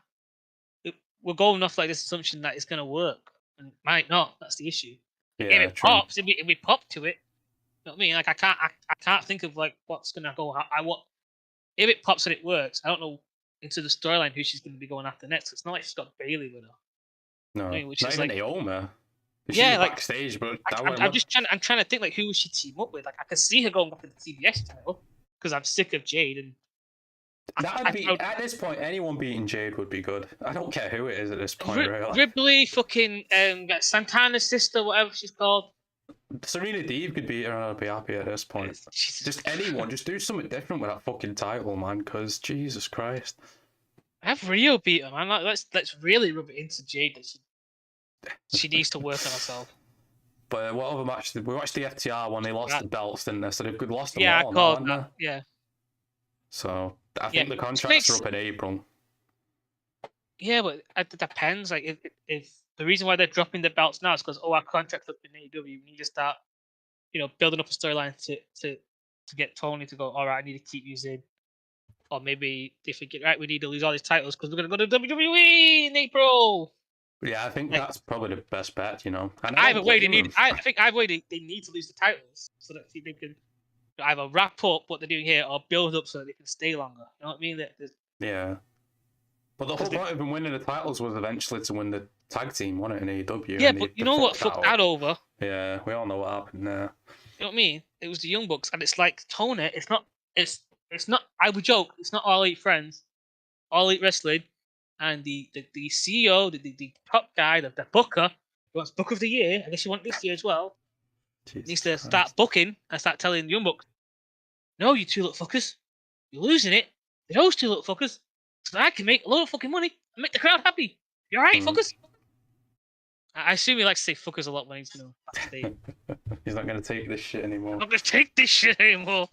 We're going off like this assumption that it's gonna work, and it might not. That's the issue. If Yeah, it true. pops, if we pop to it, you know what I mean? Like I can't think of like what's gonna go. If it pops and it works, I don't know into the storyline who she's gonna be going after next. It's not like she's got Bailey with her. No, I mean, which not is even like Naoma. She's yeah, like backstage, but I'm trying to think like who would she team up with. Like I could see her going after the TBS title because I'm sick of Jade and that would be at this point. Anyone beating Jade would be good. I don't care who it is at this point. Really, Ripley, fucking Santana's sister, whatever she's called. Serena Deeb could beat her, and I'd be happy at this point. Just anyone, just do something different with that fucking title, man. Because Jesus Christ, Have Rio beat her, man. Like, let's really rub it into Jade that she needs to work on herself. But what other match did we watch? The FTR one. They lost the belts, didn't they? So they've lost them yeah, all. I called now, that. Yeah. So I think the contracts are up in April. Yeah, but it depends. Like if the reason why they're dropping the belts now is because our contract's up in AEW, we need to start, building up a storyline to get Tony to go. All right, I need to keep using, or maybe they forget. Right, we need to lose all these titles because we're gonna go to WWE in April. Yeah, I think that's probably the best bet. And either way, I think either way they need to lose the titles so that they can either wrap up what they're doing here or build up so that they can stay longer. You know what I mean? Yeah. But the whole point of them winning the titles was eventually to win the tag team, wasn't it, in AEW? Yeah, but you know what fucked that over? Yeah, we all know what happened there. You know what I mean? It was the Young Bucks, and it's like Tony. It's not. I would joke. It's not All Elite Friends, All Elite Wrestling, and the CEO, the top guy, the booker, who wants Book of the Year. I guess you want this year as well. Jesus needs to Christ. start booking and start telling the Young Bucks, no, you two little fuckers, you're losing it. Those two little fuckers. So I can make a lot of fucking money and make the crowd happy. You alright, fuckers? I assume he likes to say fuckers a lot when he's backstage. He's not going to take this shit anymore. I'm not going to take this shit anymore.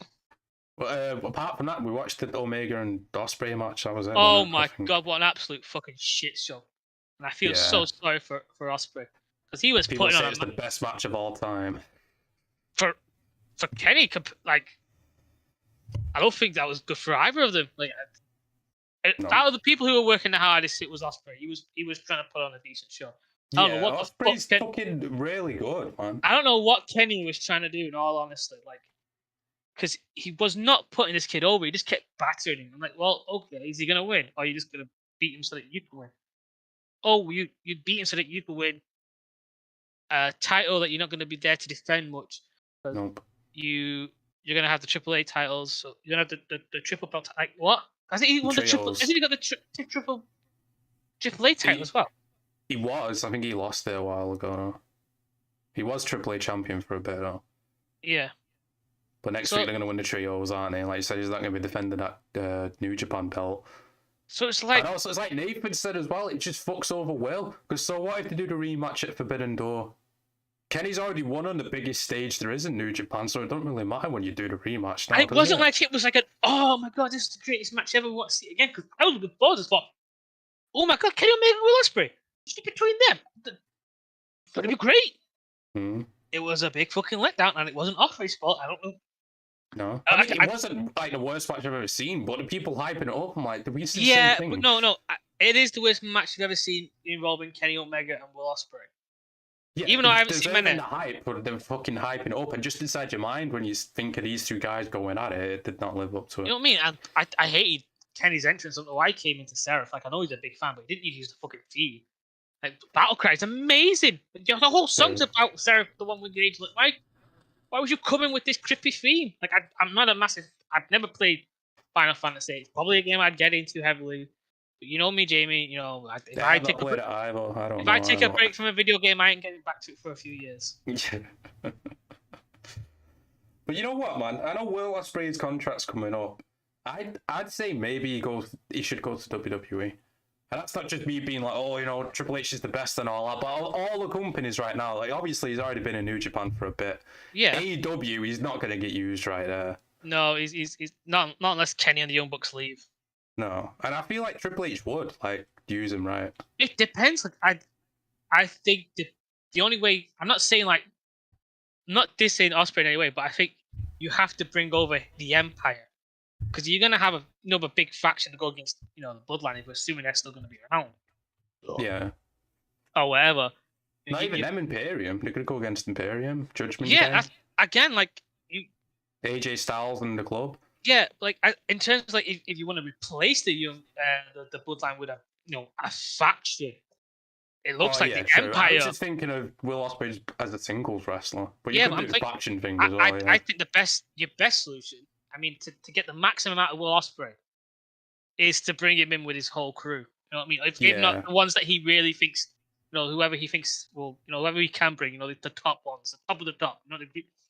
But apart from that, we watched the Omega and Ospreay match. That was it. Oh my god, what an absolute fucking shit show. And I feel so sorry for Ospreay. Because he was People putting say on it's the best match of all time. For Kenny, like, I don't think that was good for either of them. Like, out of the people who were working the hardest, it was Ospreay. He was trying to put on a decent show. I don't know what Ospreay's fucking really good, man. I don't know what Kenny was trying to do, in all honesty. Like, because he was not putting this kid over. He just kept battering him. I'm like, well, okay, is he going to win? Or are you just going to beat him so that you can win? Oh, you beat him so that you can win a title that you're not going to be there to defend much. Nope. You're going to have the AAA titles. So you're going to have the triple belt. Like, what? Hasn't he won the triple? Hasn't he got the triple AAA title as well? He was. I think he lost it a while ago. No? He was AAA champion for a bit, though. Yeah. But next week they're going to win the trios, aren't they? Like you said, he's not going to be defending that New Japan belt. So it's like... And also, it's like Nathan said as well, it just fucks over Will. Because so what if they do the rematch at Forbidden Door? Kenny's already won on the biggest stage there is in New Japan, so it don't really matter when you do the rematch now. It wasn't like it was like oh my god, this is the greatest match ever. Want to see it again? Because I was looking forward to this. Oh my god, Kenny Omega and Will Ospreay. Just between them. It's going to be great. Mm-hmm. It was a big fucking letdown, and it wasn't Ospreay's fault. I don't know. No, it wasn't like the worst match I've ever seen, but the people hyping it up, I'm like, did we see the same thing? But no, it is the worst match I've ever seen involving Kenny Omega and Will Ospreay. Yeah, Even though I haven't seen deserving many. the hype, but they're fucking hyping it up, and just inside your mind when you think of these two guys going at it, it did not live up to it. You know what I mean? And I hated Kenny's entrance. I don't know why he came into Seraph. Like, I know he's a big fan, but he didn't need to use the fucking theme. Like, Battle Cry is amazing. The whole song's about Seraph, the one with Gage. Like, why would you come in with this trippy theme? Like, I'm not a massive. I've never played Final Fantasy. It's probably a game I'd get into heavily. But you know me, Jamie. You know, if I take a break, if I take a break from a video game, I ain't getting back to it for a few years. Yeah. But you know what, man? I know Will Ospreay's contract's coming up. I'd say maybe he should go to WWE. And that's not just me being like, oh, you know, Triple H is the best and all that, but all the companies right now, like, obviously he's already been in New Japan for a bit. Yeah. AEW, he's not going to get used right there. No, he's not unless Kenny and the Young Bucks leave. No. And I feel like Triple H would, like, use him right. It depends. Like, I think the only way, I'm not saying, like, I'm not dissing Ospreay in any way, but I think you have to bring over the Empire. Because you're going to have a big faction to go against, the Bloodline, if we're assuming they're still going to be around. Yeah. Or whatever. Not even them, Imperium. They're going to go against Imperium, Judgment Day. Yeah, again, like... AJ Styles and the club. Yeah, like, in terms of, like, if you want to replace the Bloodline with a faction, it looks like the Empire. I was just thinking of Will Ospreay as a singles wrestler, but you could do the faction thing as well. I think your best solution, I mean, to get the maximum out of Will Ospreay, is to bring him in with his whole crew. You know what I mean? If not the ones that he really thinks, whoever he thinks will, whoever he can bring, the top ones, the top of the top,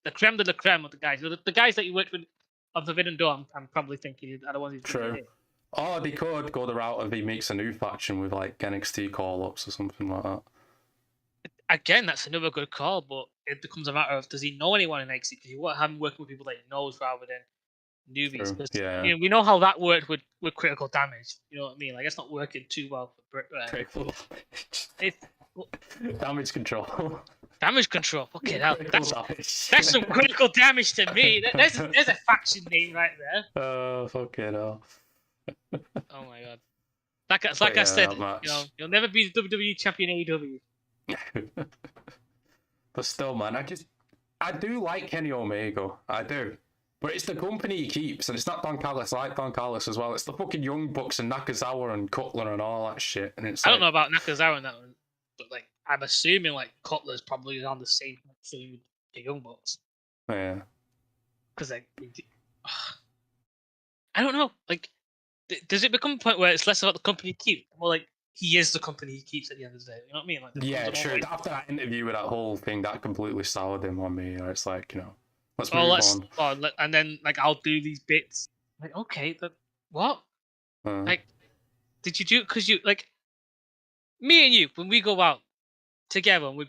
the creme de la creme of the guys, the guys that he worked with on Forbidden Door. I'm probably thinking are the ones he's true. Or they could go the route of he makes a new faction with like NXT call-ups or something like that. Again, that's another good call, but it becomes a matter of does he know anyone in NXT? Because you want him working with people that he knows rather than newbies. Yeah. We know how that worked with Critical Damage. You know what I mean? Like, it's not working too well for Critical Damage. Damage Control. Damage Control. Okay, that's some critical damage to me. There's a faction name right there. Oh, fucking hell. Oh my god. Like I said, you'll never be the WWE champion AEW. But still, man, I do like Kenny Omega. I do. But it's the company he keeps, and it's not Don Callis. I like Don Callis as well. It's the fucking Young Bucks and Nakazawa and Cutler and all that shit. And it's I don't know about Nakazawa and that one, but like I'm assuming like Cutler's probably on the same thing with the Young Bucks. Yeah. Because like, I don't know. Like, does it become a point where it's less about the company he keeps, more like he is the company he keeps at the end of the day? You know what I mean? Like, yeah, true. After that interview with that whole thing, that completely soured him on me. It's like, let's move on. And then like I'll do these bits. Like, okay, what? Like, did you do? Because you like me and you when we go out together and we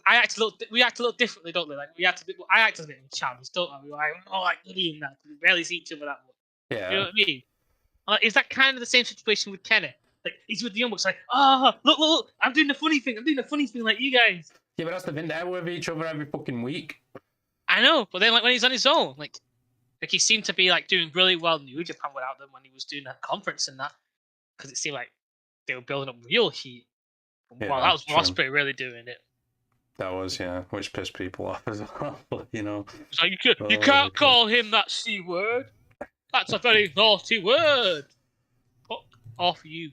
act a little differently, don't we? Like I act a bit childish, don't I? We're like doing that. We barely see each other that much. Yeah. You know what I mean? Is that kind of the same situation with Kenny? Like he's with the Young Bucks, like, look, I'm doing the funny thing like you guys. Yeah, but that's the thing. They're with each other every fucking week. I know, but then like when he's on his own, like he seemed to be like doing really well in New Japan without them when he was doing that conference and that, because it seemed like they were building up real heat. Yeah, well, that was Ospreay really doing it. That was, yeah, which pissed people off as well. It's like you can't call him that C word. That's a very naughty word. Fuck off you.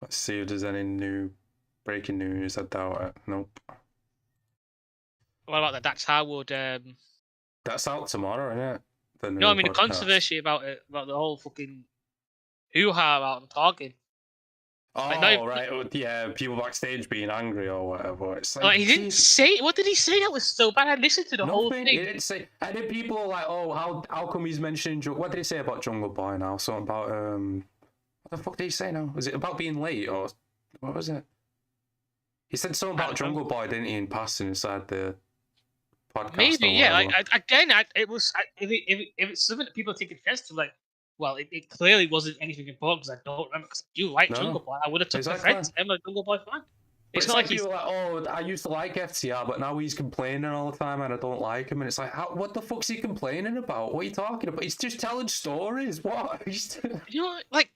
Let's see if there's any new breaking news. I doubt it. Nope. What about the Dax Harwood? That's out tomorrow, isn't it? No, I mean the controversy about it, about the whole fucking hoo-ha about him talking. Oh, like, right. Yeah, people backstage being angry or whatever. It's like he didn't say. What did he say? That was so bad. I listened to the whole thing. He didn't say. And then people are like, "Oh, how come he's mentioning? What did he say about Jungle Boy now? Something about what the fuck did he say now? Was it about being late or what was it? He said something about Jungle Boy, didn't he? In passing inside the podcast. Maybe, yeah. Like it was. If it's something that people take offense to, like. Well, it clearly wasn't anything important because I don't remember. Because you like Jungle Boy, I would have took offense. I'm a Jungle Boy fan. It's not like people like, oh, I used to like FTR, but now he's complaining all the time and I don't like him. And it's like, what the fuck's he complaining about? What are you talking about? He's just telling stories. What? Like,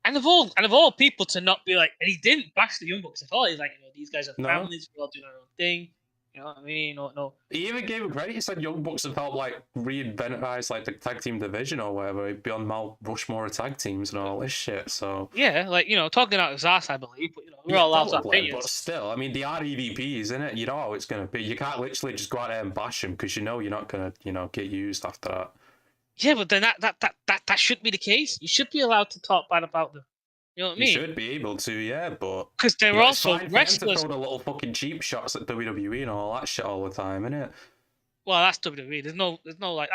And of all people to not be like, and he didn't bash the Young Bucks at all. He's like, these guys are No. families, we're all doing our own thing. You know what I mean? No. He even gave him credit. He said Young Bucks have helped reinventize the tag team division or whatever, beyond Mount Rushmore of tag teams and all this shit. So yeah, talking out his ass, I believe, but we're all allowed to have opinions. But still, I mean, they are EVPs, isn't it? You know how it's gonna be. You can't literally just go out there and bash them because you're not gonna get used after that. Yeah, but then that shouldn't be the case. You should be allowed to talk bad about them. You know what I mean? You should be able to, yeah, but because they're also wrestlers. To throw the little fucking cheap shots at WWE and all that shit all the time, innit? Well, that's WWE. There's no like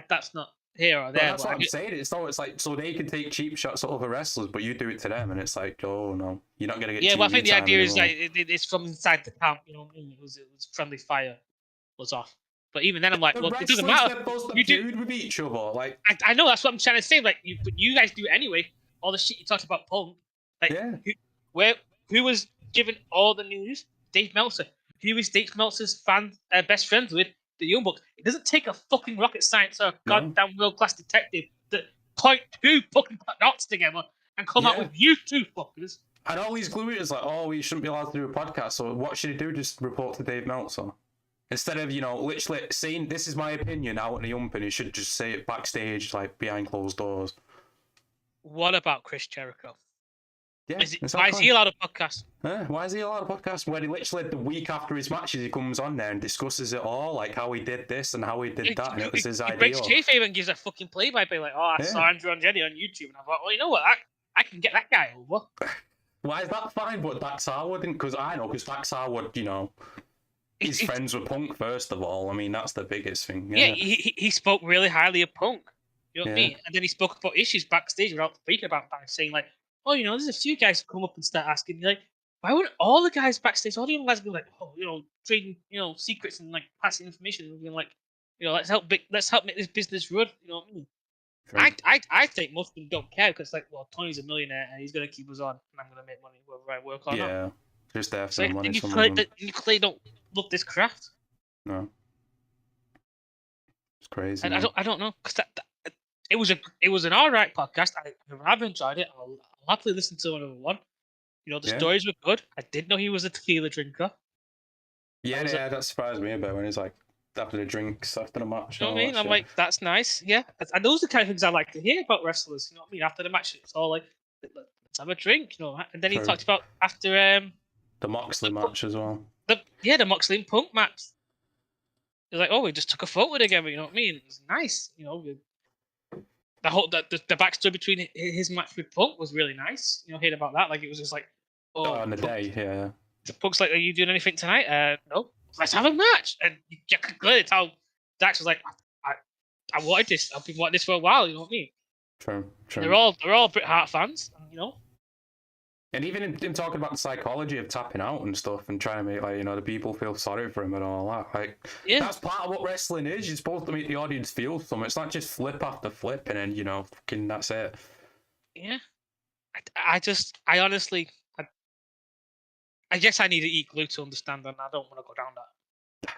that's not here or there. Well, that's what I'm saying. It's like so they can take cheap shots at other wrestlers, but you do it to them, and it's like, oh no, you're not gonna get. Yeah, TV well, I think the idea anymore. is like it's from inside the camp. You know what I mean? It was friendly fire was off. But even then, I'm like, well, it doesn't matter. You feud with each other, like I know that's what I'm trying to say. Like, you guys do it anyway. All the shit you talked about Punk, like, yeah. Who was given all the news? Dave Meltzer. Who is Dave Meltzer's best friends with? The Young Bucks. It doesn't take a fucking rocket science or a goddamn world-class detective to point two fucking dots together and come out with you two fuckers. And all these gluers like, oh, we shouldn't be allowed to do a podcast. So what should he do? Just report to Dave Meltzer. Instead of, literally saying, this is my opinion out in the open, he should just say it backstage, like, behind closed doors. What about Chris Jericho? Yeah, why is he allowed a podcast? Why is he allowed a podcast? When he literally, the week after his matches, he comes on there and discusses it all, like how he did this and how he did that, and it was his idea. He breaks kayfabe and gives a fucking play-by-play, like, I saw Andrew and Jenny on YouTube, and I thought, well, you know what, I can get that guy over. Why is that fine, but Dax Harwood didn't? Because Dax Harwood, he's friends with Punk, first of all. I mean, that's the biggest thing. Yeah, he spoke really highly of Punk. You know what I mean? And then he spoke about issues backstage without speaking about that, saying, like, oh, there's a few guys who come up and start asking me, like, why wouldn't all the guys backstage, all the young guys be like, oh, trading, secrets and, like, passing information and being like, let's help make this business run. You know what I mean? Sure. I think most of them don't care because, like, well, Tony's a millionaire and he's going to keep us on and I'm going to make money whether I work or not. Yeah, just there for the money. You clearly don't love this craft. No. It's crazy. And I don't know because it was an alright podcast. I've enjoyed it. I'll happily listen to another one. The stories were good. I did know he was a tequila drinker. Yeah, that surprised me a bit when he's like after the drinks after the match. You know what I mean? I'm like, that's nice. Yeah, and those are the kind of things I like to hear about wrestlers. You know what I mean? After the match, it's all like, let's have a drink. And then he talked about after the Moxley match as well. The Moxley and Punk match. He's like, we just took a photo together. You know what I mean? It was nice. The whole the backstory between his match with Punk was really nice. Hearing about that, like it was just like, on the day, yeah. Punk's like, are you doing anything tonight? No. Let's have a match. And you can clearly tell Dax was like, I wanted this. I've been wanting this for a while. You know what I mean? True. They're all Bret Hart fans. And even in talking about the psychology of tapping out and stuff and trying to make the people feel sorry for him and all that, that's part of what wrestling is. You're supposed to make the audience feel something. It's not just flip after flip and then fucking that's it. Yeah, I honestly, I guess I need to eat glue to understand, and I don't want to go down that.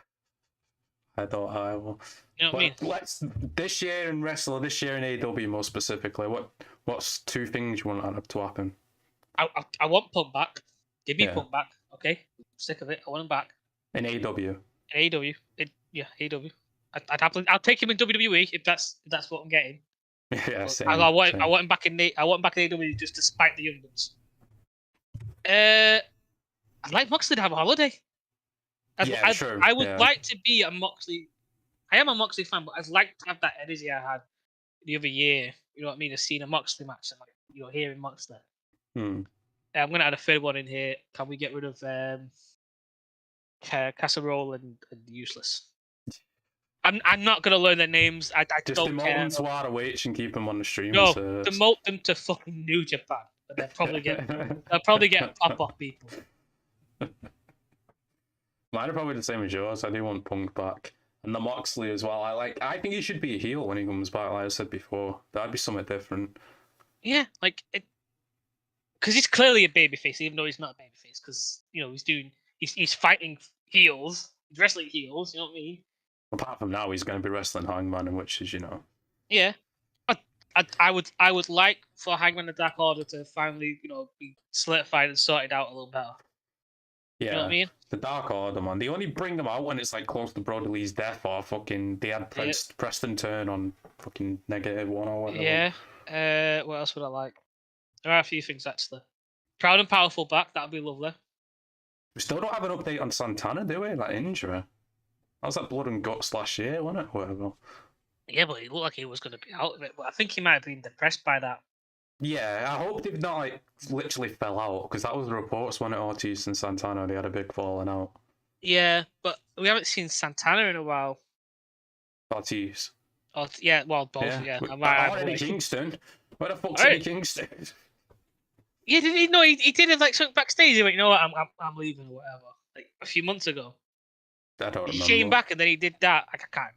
I don't. I will. You know what I mean? Let's this year in wrestling, this year in AEW more specifically. What's two things you want to happen? I want Punk back. Give me Punk back. Okay, I'm sick of it. I want him back. In AEW. AEW. AEW. I'll take him in WWE if that's what I'm getting. Yeah, same, I want him back in AEW just to spite the young ones. I'd like Moxley to have a holiday. I would like to be a Moxley. I am a Moxley fan, but I'd like to have that energy I had the other year. You know what I mean? Of seeing a Moxley match and hearing Moxley. I'm gonna add a third one in here. Can we get rid of Casserole and Useless? I'm not gonna learn their names. I just don't care. Just demote them to ROH and keep them on the stream. No, demote them to fucking New Japan. But they'll probably get pop off people. Mine are probably the same as yours. I do want Punk back. And the Moxley as well. I think he should be a heel when he comes back, like I said before. That'd be something different. Yeah, because he's clearly a babyface, even though he's not a babyface. Because he's fighting heels, he's wrestling heels. You know what I mean? Apart from now, he's going to be wrestling Hangman, which is Yeah, I would like for Hangman the Dark Order to finally, be solidified and sorted out a little better. Yeah. You know what I mean? The Dark Order, man. They only bring them out when it's like close to Brody Lee's death or fucking they had Preston turn on fucking -1 or whatever. Yeah. What else would I like? There are a few things actually. Proud and Powerful back, that'd be lovely. We still don't have an update on Santana, do we? That injury. That was that blood and guts last year, wasn't it? Whatever. Yeah, but it looked like he was going to be out of it. But I think he might have been depressed by that. Yeah, I hope they've not like literally fell out because that was the reports when Ortiz and Santana they had a big falling out. Yeah, but we haven't seen Santana in a while. Ortiz. Both. Yeah. Eddie Kingston. Where the fuck's Eddie Kingston? Yeah, did he? No, he did it like something backstage. He went, you know what, I'm leaving or whatever. Like a few months ago. I don't remember. He came back and then he did that. I can't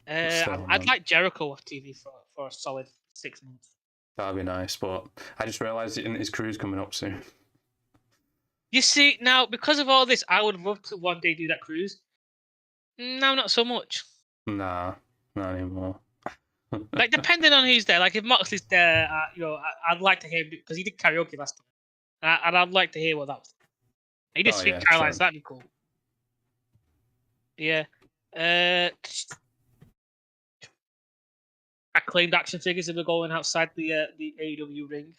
remember. I'd like Jericho off TV for a solid 6 months. That'd be nice, but I just realised his crew's coming up soon. You see, now, because of all this, I would love to one day do that cruise. No, not so much. Nah, not anymore. Like, depending on who's there. Like, if Moxley's there, I'd like to hear him, because he did karaoke last time. And I'd like to hear what that was. He did Sweet Caroline, so that'd be cool. Yeah. Acclaimed action figures if we're going outside the AEW ring.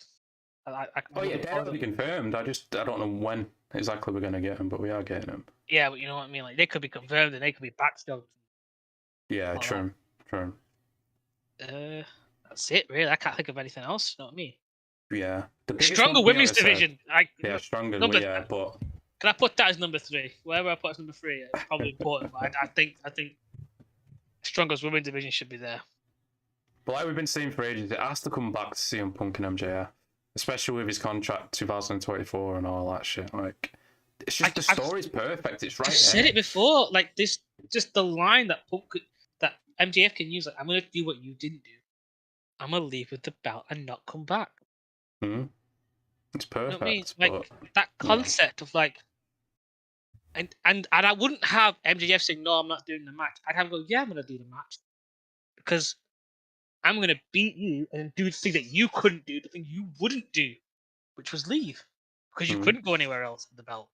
Definitely confirmed. I don't know when exactly we're gonna get them, but we are getting them. Yeah, but you know what I mean. Like they could be confirmed and they could be back still. Yeah, true. That's it, really. I can't think of anything else. You know what I mean? Yeah, stronger women's division. Stronger. But can I put that as number 3? Wherever I put as number 3, it's probably important. But I think strongest women's division should be there. But like we've been saying for ages, it has to come back to CM Punk and MJF, especially with his contract 2024 and all that shit. Like, it's just the story's perfect. It's right. I said it before. Like this, just the line that that MJF can use. Like, I'm gonna do what you didn't do. I'm gonna leave with the belt and not come back. It's perfect. You know what I mean? Like that concept of like, and I wouldn't have MJF saying no, I'm not doing the match. I'd have him go, yeah, I'm gonna do the match because I'm going to beat you and do the thing that you couldn't do, the thing you wouldn't do, which was leave. Because you couldn't go anywhere else with the belt.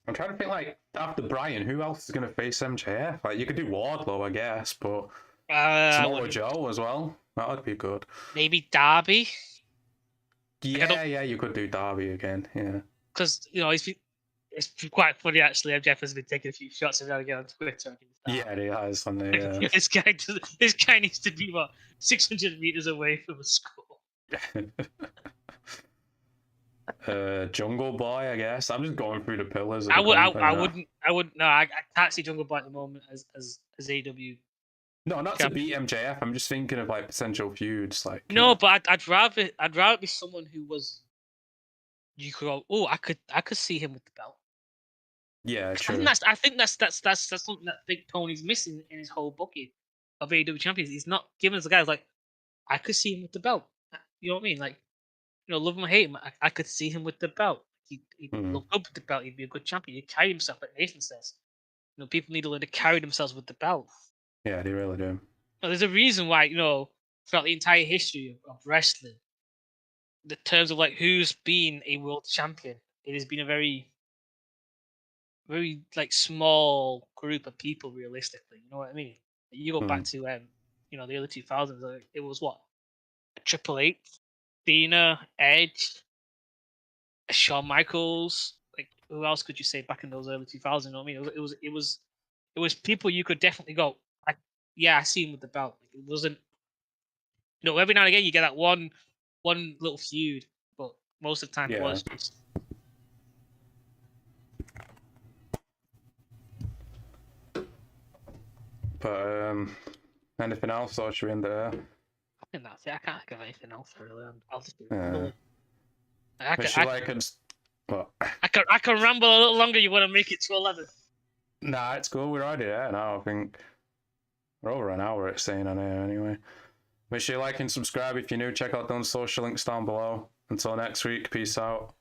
I'm trying to think, like, after Bryan, who else is going to face MJF? Like, you could do Wardlow, I guess, but Samoa Joe as well. That would be good. Maybe Darby? Yeah, you could do Darby again, yeah. Because, it's quite funny, actually. MJF has been taking a few shots every now and again on Twitter. Yeah, he has. Yeah. This guy needs to be, 600 meters away from a score. Jungle Boy, I guess. I'm just going through the pillars. I can't see Jungle Boy at the moment as AEW. No, not to beat MJF. I'm just thinking of like potential feuds. Like but I'd rather be someone who was. You could go. Oh, I could see him with the belt. Yeah, true. I think that's something that Big Tony's missing in his whole booking of AEW champions. He's not giving us the guys like I could see him with the belt. You know what I mean? Like, love him or hate him, I could see him with the belt. He'd look good with the belt. He'd be a good champion. He'd carry himself like Nathan says. People need to learn to carry themselves with the belt. Yeah, they really do. There's a reason why throughout the entire history of wrestling, the terms of like who's been a world champion, it has been a very like small group of people realistically. You know what I mean? You go back to the early 2000s. Like, it was what Triple H, Cena, Edge, Shawn Michaels. Like who else could you say back in those early 2000s? You know what I mean? It was people you could definitely go. I see him with the belt. Like, it wasn't. Every now and again you get that one little feud, but most of the time it was just. But anything else, or should we end there? I think that's it. I can't think of anything else really. I'll just do it. I can ramble a little longer. You want to make it to 11? Nah, it's cool. We're already there now. I think we're over an hour. It's saying on here anyway. Make sure you like and subscribe if you're new. Check out those social links down below. Until next week, peace out.